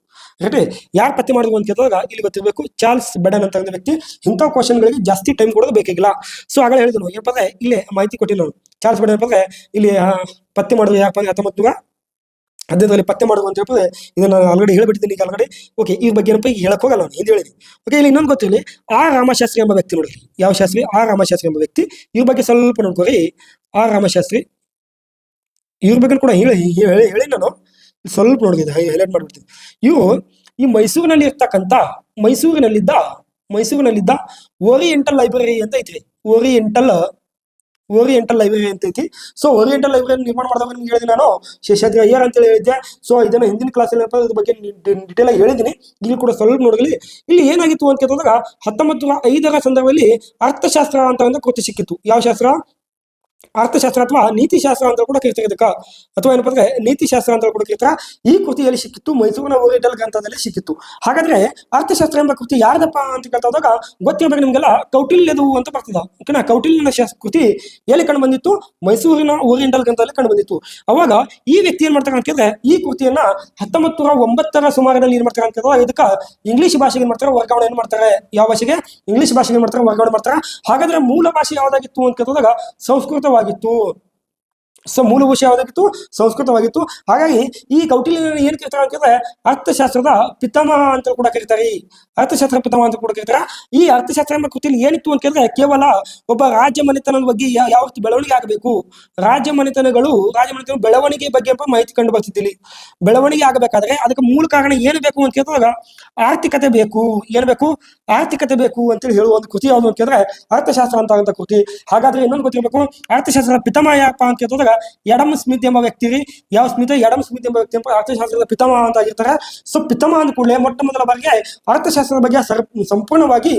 ರೈಟ್. ಯಾರು ಪತ್ತೆ ಮಾಡಿದ್ವು ಅಂತ ಕೇಳಿದಾಗ ಇಲ್ಲಿ ಗೊತ್ತಿರಬೇಕು ಚಾರ್ಲ್ಸ್ ಬೆಡನ್ ಅಂತ ವ್ಯಕ್ತಿ. ಇಂಥ ಕ್ವಶನ್ಗಳಿಗೆ ಜಾಸ್ತಿ ಟೈಮ್ ಕೊಡೋದು ಬೇಕಾಗಿಲ್ಲ. ಸೊ ಆಗಲೇ ಹೇಳಿದ್ರು ಏನಪ್ಪ ಅಂದ್ರೆ ಇಲ್ಲೇ ಮಾಹಿತಿ ಕೊಟ್ಟಿಲ್ಲ ನಾನು. ಚಾರ್ಲ್ಸ್ ಬೇರ್ಡ್ ಏನಪ್ಪ ಅಂದ್ರೆ ಇಲ್ಲಿ ಪತ್ತೆ ಮಾಡೋದು ಯಾಕಪ್ಪ ಅಂದ್ರೆ 1915ರಲ್ಲಿ ಪತ್ತೆ ಮಾಡೋದು ಅಂತ ಹೇಳಿದ್ರೆ ಇದನ್ನ ನಾನು ಆಲ್ರೆಡಿ ಹೇಳ್ಬಿಟ್ಟಿದ್ದೀನಿ ಈಗ ಆಲ್ರೆಡಿ. ಓಕೆ, ಈ ಬಗ್ಗೆ ಏನಪ್ಪ ಈಗ ಹೇಳಕ್ ಹೋಗಲ್ಲ ನಾನು, ಹಿಂದೆ ಹೇಳಿದ್ದೀನಿ. ಓಕೆ, ಇಲ್ಲಿ ಇನ್ನೊಂದು ಗೊತ್ತಿರಲಿ, ಆರ್ ರಾಮಶಾಸ್ತ್ರಿ ಎಂಬ ವ್ಯಕ್ತಿ ನೋಡಿ. ಯಾವ ಶಾಸ್ತ್ರಿ? ಆರ್ ರಾಮಶಾಸ್ತ್ರಿ ಎಂಬ ವ್ಯಕ್ತಿ. ಇವ್ರ ಬಗ್ಗೆ ಸ್ವಲ್ಪ ನೋಡ್ಕೋರಿ. ಆರ್ ರಾಮಶಾಸ್ತ್ರಿ ಇವ್ರ ಬಗ್ಗೆ ಕೂಡ ಹೇಳಿ ನಾನು ಸ್ವಲ್ಪ ನೋಡಿದ್ದೆ, ಹೈಲೈಟ್ ಮಾಡ್ಬಿಡ್ತೀನಿ. ಇವರು ಈ ಮೈಸೂರಿನಲ್ಲಿದ್ದ ಓರಿಯೆಂಟಲ್ ಲೈಬ್ರರಿ ಅಂತ ಐತ್ರಿ. ಓರಿಯೆಂಟಲ್ ಲೈಬ್ರರಿ ಅಂತ ಐತಿ. ಸೊ ಓರಿಯೆಂಟಲ್ ಲೈಬ್ರರಿ ನಿರ್ಮಾಣ ಮಾಡಿದಾಗ ನಿಮ್ಗೆ ಹೇಳಿದೆ ನಾನು, ಶೇಷಾದ್ರಿ ಅಯ್ಯರ್ ಅಂತ ಹೇಳಿದ್ದೆ. ಸೊ ಇದನ್ನ ಹಿಂದಿನ ಕ್ಲಾಸಲ್ಲಿ ಇದ್ರ ಬಗ್ಗೆ ಡಿಟೇಲ್ ಆಗಿ ಹೇಳಿದ್ದೀನಿ. ಇಲ್ಲಿ ಕೂಡ ಸ್ವಲ್ಪ ನೋಡಲಿ. ಇಲ್ಲಿ ಏನಾಗಿತ್ತು ಅಂತ ಕೇಳಿದಾಗ 1905ರ ಸಂದರ್ಭದಲ್ಲಿ ಅರ್ಥಶಾಸ್ತ್ರ ಅಂತ ಕೃತಿ ಸಿಕ್ಕಿತ್ತು. ಯಾವ ಶಾಸ್ತ್ರ? ಅರ್ಥಶಾಸ್ತ್ರ ಅಥವಾ ನೀತಿಶಾಸ್ತ್ರ ಅಂತ ಕೂಡ ಕರಿತಾರೆ ಇದಕ್ಕ, ಅಥವಾ ಏನಪ್ಪ ಅಂದ್ರೆ ನೀತಿಶಾಸ್ತ್ರ ಅಂತ ಕೂಡ ಕರಿತಾರೆ. ಈ ಕೃತಿಯಲ್ಲಿ ಸಿಕ್ಕಿತ್ತು, ಮೈಸೂರಿನ ಓರಿಯೆಂಟಲ್ ಗ್ರಂಥದಲ್ಲಿ ಸಿಕ್ಕಿತ್ತು. ಹಾಗಾದ್ರೆ ಅರ್ಥಶಾಸ್ತ್ರ ಎಂಬ ಕೃತಿ ಯಾರ್ದಪ್ಪ ಅಂತ ಕೇಳ್ತಾದಾಗ ಗೊತ್ತಿರಬೇಕು ನಿಮ್ಗೆಲ್ಲ, ಕೌಟಿಲ್ಯದು ಅಂತ ಬರ್ತದ. ಓಕೆನಾ? ಕೌಟಿಲ್ಯನ ಕೃತಿ ಎಲ್ಲಿ ಕಂಡು ಬಂದಿತ್ತು? ಮೈಸೂರಿನ ಓರಿಯೆಂಟಲ್ ಗ್ರಂಥದಲ್ಲಿ ಕಂಡು ಬಂದಿತ್ತು. ಅವಾಗ ಈ ವ್ಯಕ್ತಿ ಏನ್ ಮಾಡ್ತಾರೆ ಅಂತ ಕೇಳಿದ್ರೆ, ಈ ಕೃತಿಯನ್ನ 1909ರ ಸುಮಾರಿನಲ್ಲಿ ಏನ್ ಮಾಡ್ತಾರೆ ಅಂತ ಕೇಳಿದ್ರೆ ಇದಕ್ಕ ಇಂಗ್ಲಿಷ್ ಭಾಷೆಗೆ ಏನ್ ಮಾಡ್ತಾರೆ? ವರ್ಗಾವಣೆ ಏನ್ ಮಾಡ್ತಾರೆ? ಯಾವ ಭಾಷೆಗೆ? ಇಂಗ್ಲಿಷ್ ಭಾಷೆಗೆ ಏನ್ ಮಾಡ್ತಾರೆ? ವರ್ಗಾವಣೆ ಮಾಡ್ತಾರೆ. ಹಾಗಾದ್ರೆ ಮೂಲ ಭಾಷೆ ಯಾವ್ದಾಗಿತ್ತು ಅಂತ ಕೇಳಿದಾಗ ಸಂಸ್ಕೃತವಾಗಿತ್ತು. ಸೊ ಮೂಲ ಭಾಷೆ ಯಾವ್ದಾಗಿತ್ತು? ಸಂಸ್ಕೃತವಾಗಿತ್ತು. ಹಾಗಾಗಿ ಈ ಕೌಟಿಲ್ಯನ ಏನ್ ಕರೀತಾರೆ ಅಂತಂದ್ರೆ ಅರ್ಥಶಾಸ್ತ್ರದ ಪಿತಾಮಹ ಅಂತ ಕೂಡ ಕರೀತಾರೆ. ಅರ್ಥಶಾಸ್ತ್ರ ಪಿತಾಮಹ ಅಂತ ಕೂಡ ಕರೀತಾರೆ. ಈ ಅರ್ಥಶಾಸ್ತ್ರ ಎಂಬ ಕೃತಿಯಲ್ಲಿ ಏನಿತ್ತು ಅಂತ ಕೇಳಿದ್ರೆ ಕೇವಲ ಒಬ್ಬ ರಾಜ್ಯ ಮನೆತನದ ಬಗ್ಗೆ ಯಾವ ರೀತಿ ಬೆಳವಣಿಗೆ ಆಗಬೇಕು, ರಾಜ್ಯ ಮನೆತನ ಬೆಳವಣಿಗೆ ಬಗ್ಗೆ ಮಾಹಿತಿ ಕಂಡು ಬರ್ತಿದ್ದಿಲ್ಲ. ಬೆಳವಣಿಗೆ ಆಗಬೇಕಾದ್ರೆ ಅದಕ್ಕೆ ಮೂಲ ಕಾರಣ ಏನು ಬೇಕು ಅಂತ ಕೇಳಿದಾಗ ಆರ್ಥಿಕತೆ ಬೇಕು. ಏನ್ ಬೇಕು? ಆರ್ಥಿಕತೆ ಬೇಕು ಅಂತೇಳಿ ಹೇಳುವ ಒಂದು ಕೃತಿ ಯಾವುದು ಅಂತ ಕೇಳಿದ್ರೆ ಅರ್ಥಶಾಸ್ತ್ರ ಅಂತ ಕೃತಿ. ಹಾಗಾದ್ರೆ ಇನ್ನೊಂದು ಗೊತ್ತಿರಬೇಕು, ಅರ್ಥಶಾಸ್ತ್ರದ ಪಿತಾಮಹ ಯಾಕಪ್ಪ ಅಂತ ಕೇಳಿದಾಗ ಎಡಮ್ ಸ್ಮಿತ್ ಎಂಬ ವ್ಯಕ್ತಿ ರೀ. ಯಾವ ಸ್ಮಿತ್? ಎಡಮ್ ಸ್ಮಿತ್ ಎಂಬ ವ್ಯಕ್ತಿ ಅರ್ಥಶಾಸ್ತ್ರದ ಪಿತಾಮಹ ಅಂತ ಆಗಿರ್ತಾರೆ. ಸೊ ಪಿತಾಮಹ ಅಂದ ಕೂಡಲೇ ಮೊಟ್ಟ ಮೊದಲ ಬಾರಿಗೆ ಅರ್ಥಶಾಸ್ತ್ರದ ಬಗ್ಗೆ ಸಂಪೂರ್ಣವಾಗಿ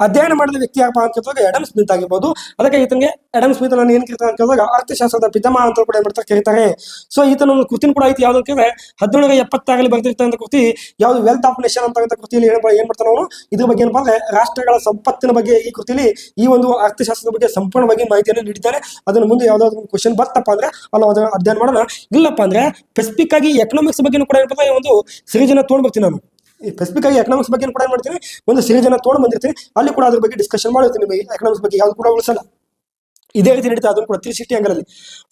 ಅಧ್ಯಯನ ಮಾಡಿದ ವ್ಯಕ್ತಿ ಯಾಕಪ್ಪ ಅಂತ ಕೇಳಿದಾಗ ಎಡಮ್ ಸ್ಮಿತ್ ಆಗಿರ್ಬೋದು. ಅದಕ್ಕೆ ಈತನಿಗೆ ಎಡಮ್ ಸ್ಮಿತ್ ನಾನು ಏನ್ ಕರೀತಾರೆ ಅಂತ ಕೇಳಿದಾಗ ಅರ್ಥಶಾಸ್ತ್ರದ ಪಿತಾಮಹ ಅಂತ ಕೂಡ ಏನ್ ಮಾಡ್ತಾರೆ? ಕರೀತಾರೆ. ಸೊ ಈತನ ಒಂದು ಕೃತಿನ ಕೂಡ ಐತಿ. ಯಾವ್ದು ಅಂತ ಕೇಳಿದ್ರೆ 1776ರಲ್ಲಿ ಬರೆದಿರ್ತಕ್ಕಂಥ ಕೃತಿ ಯಾವ್ದು? ವೆಲ್ತ್ ಆಫ್ ನೇಷನ್ ಅಂತ ಕೃತಿಯಲ್ಲಿ ಏನ್ ಮಾಡ್ತಾನೆ ಅವನು? ಇದ್ರ ಬಗ್ಗೆ ಏನಪ್ಪಾ ಅಂದ್ರೆ ರಾಷ್ಟ್ರಗಳ ಸಂಪತ್ತಿನ ಬಗ್ಗೆ ಈ ಕೃತಿಯಲ್ಲಿ ಈ ಒಂದು ಅರ್ಥಶಾಸ್ತ್ರದ ಬಗ್ಗೆ ಸಂಪೂರ್ಣವಾಗಿ ಮಾಹಿತಿಯನ್ನು ನೀಡಿದ್ದಾರೆ. ಅದನ್ನ ಮುಂದೆ ಯಾವ್ದಾದ್ರು ಒಂದು ಕ್ವಶನ್ ಬರ್ತಪ್ಪ ಅಂದ್ರೆ ಅಲ್ಲ ಅದನ್ನ ಅಧ್ಯಯನ ಮಾಡೋಣ. ಇಲ್ಲಪ್ಪ ಅಂದ್ರೆ ಸ್ಪೆಸಿಫಿಕ್ ಆಗಿ ಎಕನಾಮಿಕ್ಸ್ ಬಗ್ಗೆ ಕೂಡ ಏನಪ್ಪ ಒಂದು ಸಿರಿಜನ ತೊಗೊಂಡ್ ಬರ್ತೀನಿ ನಾನು. ಸ್ಪೆಸಿಫಿಕ್ ಆಗಿ ಎಕನಾಮಿಕ್ಸ್ ಬಗ್ಗೆ ಕೂಡ ಏನ್ ಮಾಡ್ತೀನಿ? ಒಂದು ಸಿರಿಜನ ತೊಗೊಂಡು ಬಂದಿರ್ತೀನಿ. ಅಲ್ಲಿ ಕೂಡ ಅದ್ರ ಬಗ್ಗೆ ಡಿಸ್ಕಷನ್ ಮಾಡಿರ್ತೀನಿ. ನಿಮಗೆ ಎಕನಾಮಿಕ್ಸ್ ಬಗ್ಗೆ ಯಾವ್ದು ಕೂಡ ಉಳಿಸಲ್ಲ. ಇದೇ ರೀತಿ ನಡೀತಾ ಅದನ್ನು ಕೂಡ 360 ಅಂಗಲಲ್ಲಿ.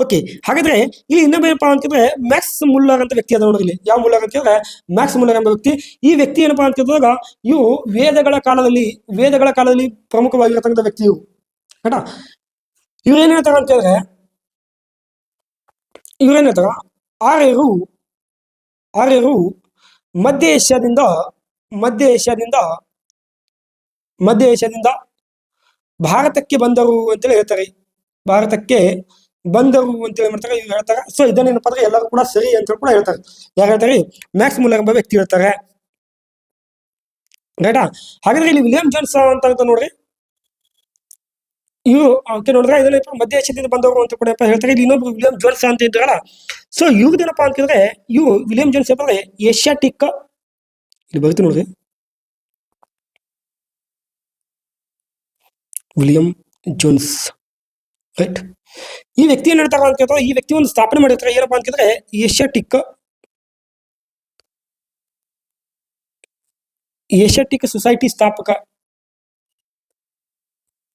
ಓಕೆ, ಹಾಗಾದ್ರೆ ಇಲ್ಲಿ ಇನ್ನೊಬ್ಬ ಅಂತಂದ್ರೆ ಮ್ಯಾಕ್ಸ್ ಮುಲ್ಲರ್ ಅಂತ ವ್ಯಕ್ತಿ ಅದ ನೋಡ್ರಿ. ಯಾವ ಮುಲ್ಲರ್ ಅಂತ ಹೇಳಿದ್ರೆ ಮ್ಯಾಕ್ಸ್ ಮುಲ್ಲರ್ ಎಂಬ ವ್ಯಕ್ತಿ. ಈ ವ್ಯಕ್ತಿ ಏನಪ್ಪಾ ಅಂತ ಹೇಳಿದಾಗ ಇವು ವೇದಗಳ ಕಾಲದಲ್ಲಿ ಪ್ರಮುಖವಾಗಿರತಕ್ಕಂಥ ವ್ಯಕ್ತಿ ಇವು. ಆಯ್ತಾ? ಇವ್ರು ಏನ್ ಹೇಳ್ತಾರ ಅಂತ ಹೇಳಿದ್ರೆ ಆರ್ಯರು ಮಧ್ಯ ಏಷ್ಯಾದಿಂದ ಭಾರತಕ್ಕೆ ಬಂದರು ಅಂತೇಳಿ ಹೇಳ್ತಾರೆ. ಮಾಡ್ತಾರೆ ಇವ್ರು ಹೇಳ್ತಾರೆ. ಸೊ ಇದನ್ನೇನಪ್ಪ ಅಂದ್ರೆ ಎಲ್ಲರೂ ಕೂಡ ಸರಿ ಅಂತ ಕೂಡ ಹೇಳ್ತಾರೆ. ಯಾರು ಹೇಳ್ತಾರೆ? ಮ್ಯಾಕ್ಸ್ ಮುಲ್ಲರ್ ಎಂಬ ವ್ಯಕ್ತಿ ಹೇಳ್ತಾರೆ. ರೈಟಾ? ಹಾಗಾದ್ರೆ ಇಲ್ಲಿ ವಿಲಿಯಂ ಜೋನ್ಸ್ ಅಂತ ನೋಡ್ರಿ. ಇವು ನೋಡಿದ್ರೆ ಇದನ್ನ ಮಧ್ಯ ಏಷ್ಯಾದಿಂದ ಬಂದವರು ಅಂತ ಕೂಡ ಹೇಳ್ತಾರೆ. ಇಲ್ಲಿ ಇನ್ನೊಬ್ರು ವಿಲಿಯಂ ಜೋನ್ಸ್ ಅಂತ ಇದ್ದಾರಲ್ಲ. ಸೊ ಇವ್ರದ್ದೇನಪ್ಪಾ ಅಂತ ಹೇಳಿದ್ರೆ ವಿಲಿಯಂ ಜೋನ್ಸ್ ಅಂದ್ರೆ ಏಷ್ಯಾಟಿಕ್, ಇಲ್ಲಿ ಬರ್ತೀನಿ ನೋಡ್ರಿ, ವಿಲಿಯಂ ಜೋನ್ಸ್. ರೈಟ್? ಈ ವ್ಯಕ್ತಿ ಏನ್ ಹೇಳ್ತಾರ ಅಂತ ಕೇಳಿದ್ರೆ ಈ ವ್ಯಕ್ತಿ ಒಂದು ಸ್ಥಾಪನೆ ಮಾಡಿರ್ತಾರೆ. ಏನಪ್ಪಾ ಅಂತ ಕೇಳಿದ್ರೆ ಏಷ್ಯಾಟಿಕ್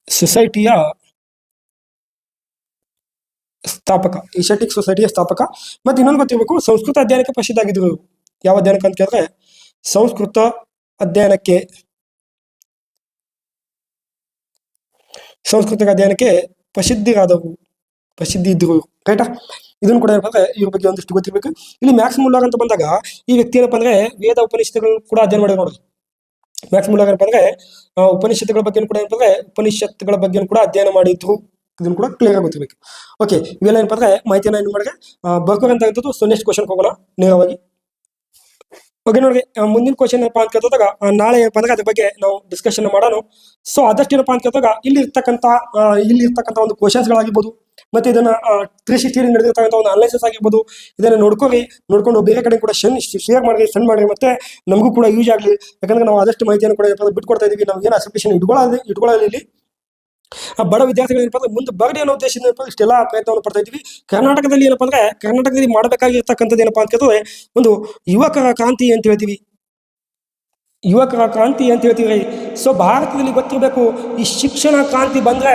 ಸೊಸೈಟಿಯ ಏಷ್ಯಾಟಿಕ್ ಸೊಸೈಟಿಯ ಸ್ಥಾಪಕ. ಮತ್ತೆ ಇನ್ನೊಂದು ಗೊತ್ತಿರಬೇಕು, ಸಂಸ್ಕೃತ ಅಧ್ಯಯನಕ್ಕೆ ಪ್ರಸಿದ್ಧ ಆಗಿದ್ರು. ಯಾವ ಅಧ್ಯಯನಕ್ಕೆ ಅಂತ ಕೇಳಿದ್ರೆ ಸಂಸ್ಕೃತ ಅಧ್ಯಯನಕ್ಕೆ ಪ್ರಸಿದ್ಧಿ ಇದ್ರು. ರೈಟಾ? ಇದನ್ನು ಕೂಡ ಏನಪ್ಪ ಅಂದ್ರೆ ಇವ್ರ ಬಗ್ಗೆ ಒಂದಿಷ್ಟು ಗೊತ್ತಿರ್ಬೇಕು. ಇಲ್ಲಿ ಮ್ಯಾಕ್ಸ್ ಮುಲ್ಲರ್ ಅಂತ ಬಂದಾಗ ಈ ವ್ಯಕ್ತಿ ಏನಪ್ಪ ಅಂದ್ರೆ ವೇದ ಉಪನಿಷತ್ತುಗಳು ಕೂಡ ಅಧ್ಯಯನ ಮಾಡಿದ್ರು ನೋಡ್ರಿ. ಮ್ಯಾಕ್ಸ್ ಮುಲ್ಲರ್ ಏನಪ್ಪ ಅಂದ್ರೆ ಉಪನಿಷತ್ತುಗಳ ಬಗ್ಗೆ ಕೂಡ ಅಧ್ಯಯನ ಮಾಡಿದ್ರು. ಇದನ್ನು ಕೂಡ ಕ್ಲಿಯರ್ ಆಗಿ ಗೊತ್ತಿರ್ಬೇಕು. ಓಕೆ, ಇವೆಲ್ಲ ಏನಪ್ಪ ಅಂದ್ರೆ ಮಾಹಿತಿಯನ್ನು ಏನ್ ಮಾಡಿದ್ರೆ ಬರ್ಕೋಂತದ್ದು. ಸೊ ನೆಕ್ಸ್ಟ್ ಕ್ವಶನ್ ಹೋಗೋಣ ನೇರವಾಗಿ. ಓಕೆ ನೋಡ್ರಿ, ಮುಂದಿನ ಕ್ವಶನ್ ಏನಪ್ಪಾ ಅಂತ ಕೇಳಿದಾಗ ನಾಳೆ ಏನಪ್ಪ ಅಂದ್ರೆ ಅದ್ರ ಬಗ್ಗೆ ನಾವು ಡಿಸ್ಕಷನ್ ಮಾಡೋಣ. ಸೊ ಆದಷ್ಟು ಏನಪ್ಪಾ ಅಂತ ಕೇಳಿದಾಗ ಇಲ್ಲಿ ಇರ್ತಕ್ಕಂಥ ಒಂದು ಕ್ವಶನ್ಸ್ ಗಳಾಗಿರ್ಬೋದು, ಮತ್ತೆ ಇದನ್ನ 360 ನಡೆದಿರ್ತಕ್ಕಂಥ ಒಂದು ಅನಾಲಿಸಿಸ್ ಆಗಿರ್ಬೋದು, ಇದನ್ನ ನೋಡ್ಕೊಂಡು ಬೇರೆ ಕಡೆ ಕೂಡ ಶೇರ್ ಮಾಡಿ, ಸೆಂಡ್ ಮಾಡಿ, ಮತ್ತೆ ನಮಗೂ ಕೂಡ ಯೂಸ್ ಆಗಲಿ. ಯಾಕಂದ್ರೆ ನಾವು ಆದಷ್ಟು ಮಾಹಿತಿಯನ್ನು ಕೂಡ ಬಿಟ್ಕೊಡ್ತಾ ಇದೀವಿ. ನಾವು ಏನು ಅಸೆಪ್ಟೇಷನ್ ಇಟ್ಕೊಳ್ಳಲಿ. ಬಡ ವಿದ್ಯಾರ್ಥಿಗಳು ಏನಪ್ಪ ಅಂದ್ರೆ ಮುಂದೆ ಬರಲಿ ಅನ್ನೋ ಉದ್ದೇಶದಿಂದ ಇಷ್ಟೆಲ್ಲ ಪ್ರಯತ್ನವನ್ನು ಪಡ್ತಾ ಇದ್ದೀವಿ. ಕರ್ನಾಟಕದಲ್ಲಿ ಮಾಡಬೇಕಾಗಿರ್ತಕ್ಕಂಥದ್ದು ಏನಪ್ಪಾ ಅಂತ ಕೇಳಿದ್ರೆ ಒಂದು ಯುವಕರ ಕ್ರಾಂತಿ ಅಂತ ಹೇಳ್ತೀವಿ. ಯುವಕರ ಕ್ರಾಂತಿ ಅಂತ ಹೇಳ್ತೀವಿ. ಸೊ ಭಾರತದಲ್ಲಿ ಗೊತ್ತಿರಬೇಕು, ಈ ಶಿಕ್ಷಣ ಕ್ರಾಂತಿ ಬಂದರೆ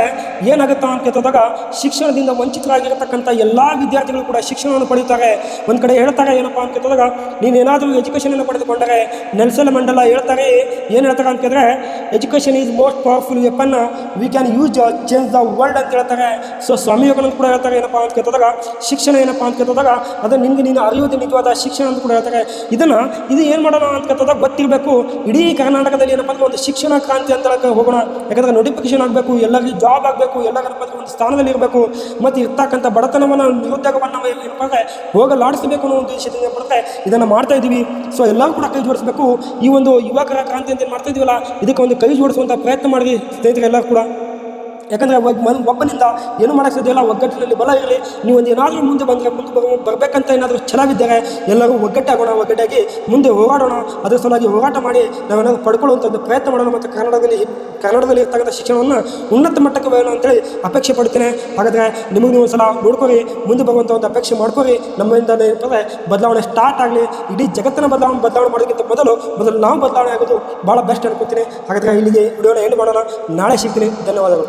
ಏನಾಗುತ್ತಾ ಅಂತ ಕೇಳಿದಾಗ ಶಿಕ್ಷಣದಿಂದ ವಂಚಿತರಾಗಿರತಕ್ಕಂಥ ಎಲ್ಲ ವಿದ್ಯಾರ್ಥಿಗಳು ಕೂಡ ಶಿಕ್ಷಣವನ್ನು ಪಡೆಯುತ್ತಾರೆ. ಒಂದು ಕಡೆ ಹೇಳ್ತಾರೆ ಏನಪ್ಪ ಅಂತ ಕೇಳಿದಾಗ, ನೀನೇನಾದರೂ ಎಜುಕೇಷನನ್ನು ಪಡೆದುಕೊಂಡರೆ ನೆಲ್ಸನ್ ಮಂಡಲ ಹೇಳ್ತಾರೆ, ಏನು ಹೇಳ್ತಾರೆ ಅಂತ ಕೇಳಿದ್ರೆ, education is most powerful weapon we can use change the world ಅಂತ ಹೇಳ್ತಾರೆ. ಸೊ ಸ್ವಾಮಿ ವಿವೇಕಾನಂದ ಕೂಡ ಹೇಳ್ತಾರೆ ಏನಪ್ಪ ಅಂತ ಕೇಳಿದಾಗ, ಶಿಕ್ಷಣ ಏನಪ್ಪ ಅಂತ ಕೇಳಿದಾಗ ಅದು ನಿನಗೆ ನೀನು ಅರಿಯೋದು ನಿಜವಾದ ಶಿಕ್ಷಣ ಅಂತ ಕೂಡ ಹೇಳ್ತಾರೆ. ಇದು ಏನು ಮಾಡೋಣ ಅಂತ ಕೇಳಿದಾಗ ಗೊತ್ತಿರಬೇಕು, ಇಡೀ ಕರ್ನಾಟಕದಲ್ಲಿ ಏನಪ್ಪ ಅಂದ್ರೆ ಒಂದು ಶಿಕ್ಷಣ ಕ್ರಾಂತಿ ಅಂತ ಹೋಗೋಣ. ಯಾಕಂದರೆ ನೋಟಿಫಿಕೇಶನ್ ಆಗಬೇಕು, ಎಲ್ಲರಿಗೂ ಜಾಬ್ ಆಗಬೇಕು, ಎಲ್ಲರಿಗೂ ಒಂದು ಸ್ಥಾನದಲ್ಲಿ ಇರಬೇಕು, ಮತ್ತು ಇರ್ತಕ್ಕಂಥ ಬಡತನವನ್ನು ನಿರುದ್ಯೋಗವನ್ನು ಏನಪ್ಪ ಅಂದರೆ ಹೋಗಲಾಡಿಸಬೇಕು ಅನ್ನೋ ಉದ್ದೇಶದಿಂದ ಏನಪ್ಪ ಇದನ್ನು ಮಾಡ್ತಾ ಇದ್ದೀವಿ. ಸೊ ಎಲ್ಲರೂ ಕೂಡ ಕೈ ಜೋಡಿಸಬೇಕು. ಈ ಒಂದು ಯುವಕರ ಕ್ರಾಂತಿ ಅಂತ ಏನು ಮಾಡ್ತಾ ಇದೀವಲ್ಲ, ಇದಕ್ಕೆ ಒಂದು ಕೈ ಜೋಡಿಸುವಂಥ ಪ್ರಯತ್ನ ಮಾಡಿ ಸ್ನೇಹಿತರೆ ಎಲ್ಲರೂ ಕೂಡ. ಯಾಕಂದರೆ ಒಬ್ಬನಿಂದ ಏನು ಮಾಡೋಕ್ಕೆ ಸಾಧ್ಯ ಇಲ್ಲ. ಒಗ್ಗಟ್ಟಿನಲ್ಲಿ ಬಲ ಇರಲಿ. ನೀವು ಒಂದು ಏನಾದರೂ ಮುಂದೆ ಬರಬೇಕಂತ ಏನಾದರೂ ಛಲವಿದ್ದರೆ ಎಲ್ಲರೂ ಒಗ್ಗಟ್ಟಾಗೋಣ, ಒಗ್ಗಟ್ಟಾಗಿ ಮುಂದೆ ಹೋರಾಡೋಣ. ಅದರ ಸಲುವಾಗಿ ಹೋರಾಟ ಮಾಡಿ ನಾವೇನಾದರೂ ಪಡ್ಕೊಳ್ಳುವಂಥ ಒಂದು ಪ್ರಯತ್ನ ಮಾಡೋಣ. ಮತ್ತು ಕನ್ನಡದಲ್ಲಿ ಇರ್ತಕ್ಕಂಥ ಶಿಕ್ಷಣವನ್ನು ಉನ್ನತ ಮಟ್ಟಕ್ಕೆ ಬರೋಣ ಅಂತೇಳಿ ಅಪೇಕ್ಷೆ ಪಡ್ತೇನೆ. ಹಾಗಾದರೆ ನಿಮಗೆ ನೀವು ಸಲ ನೋಡ್ಕೊರಿ, ಮುಂದೆ ಬರುವಂಥ ಒಂದು ಅಪೇಕ್ಷೆ ಮಾಡ್ಕೊರಿ. ನಮ್ಮಿಂದ ಏನಂತಂದರೆ ಬದಲಾವಣೆ ಸ್ಟಾರ್ಟ್ ಆಗಲಿ. ಇಡೀ ಜಗತ್ತಿನ ಬದಲಾವಣೆ ಮಾಡೋದಕ್ಕಿಂತ ಮೊದಲು ನಾವು ಬದಲಾವಣೆ ಆಗೋದು ಭಾಳ ಬೆಸ್ಟ್ ಅನ್ಕೋತೀನಿ. ಹಾಗಾದರೆ ಇಲ್ಲಿಗೆ ವಿಡಿಯೋನ ಎಂಡ್ ಮಾಡೋಣ. ನಾಳೆ ಸಿಗ್ತೀನಿ. ಧನ್ಯವಾದಗಳು.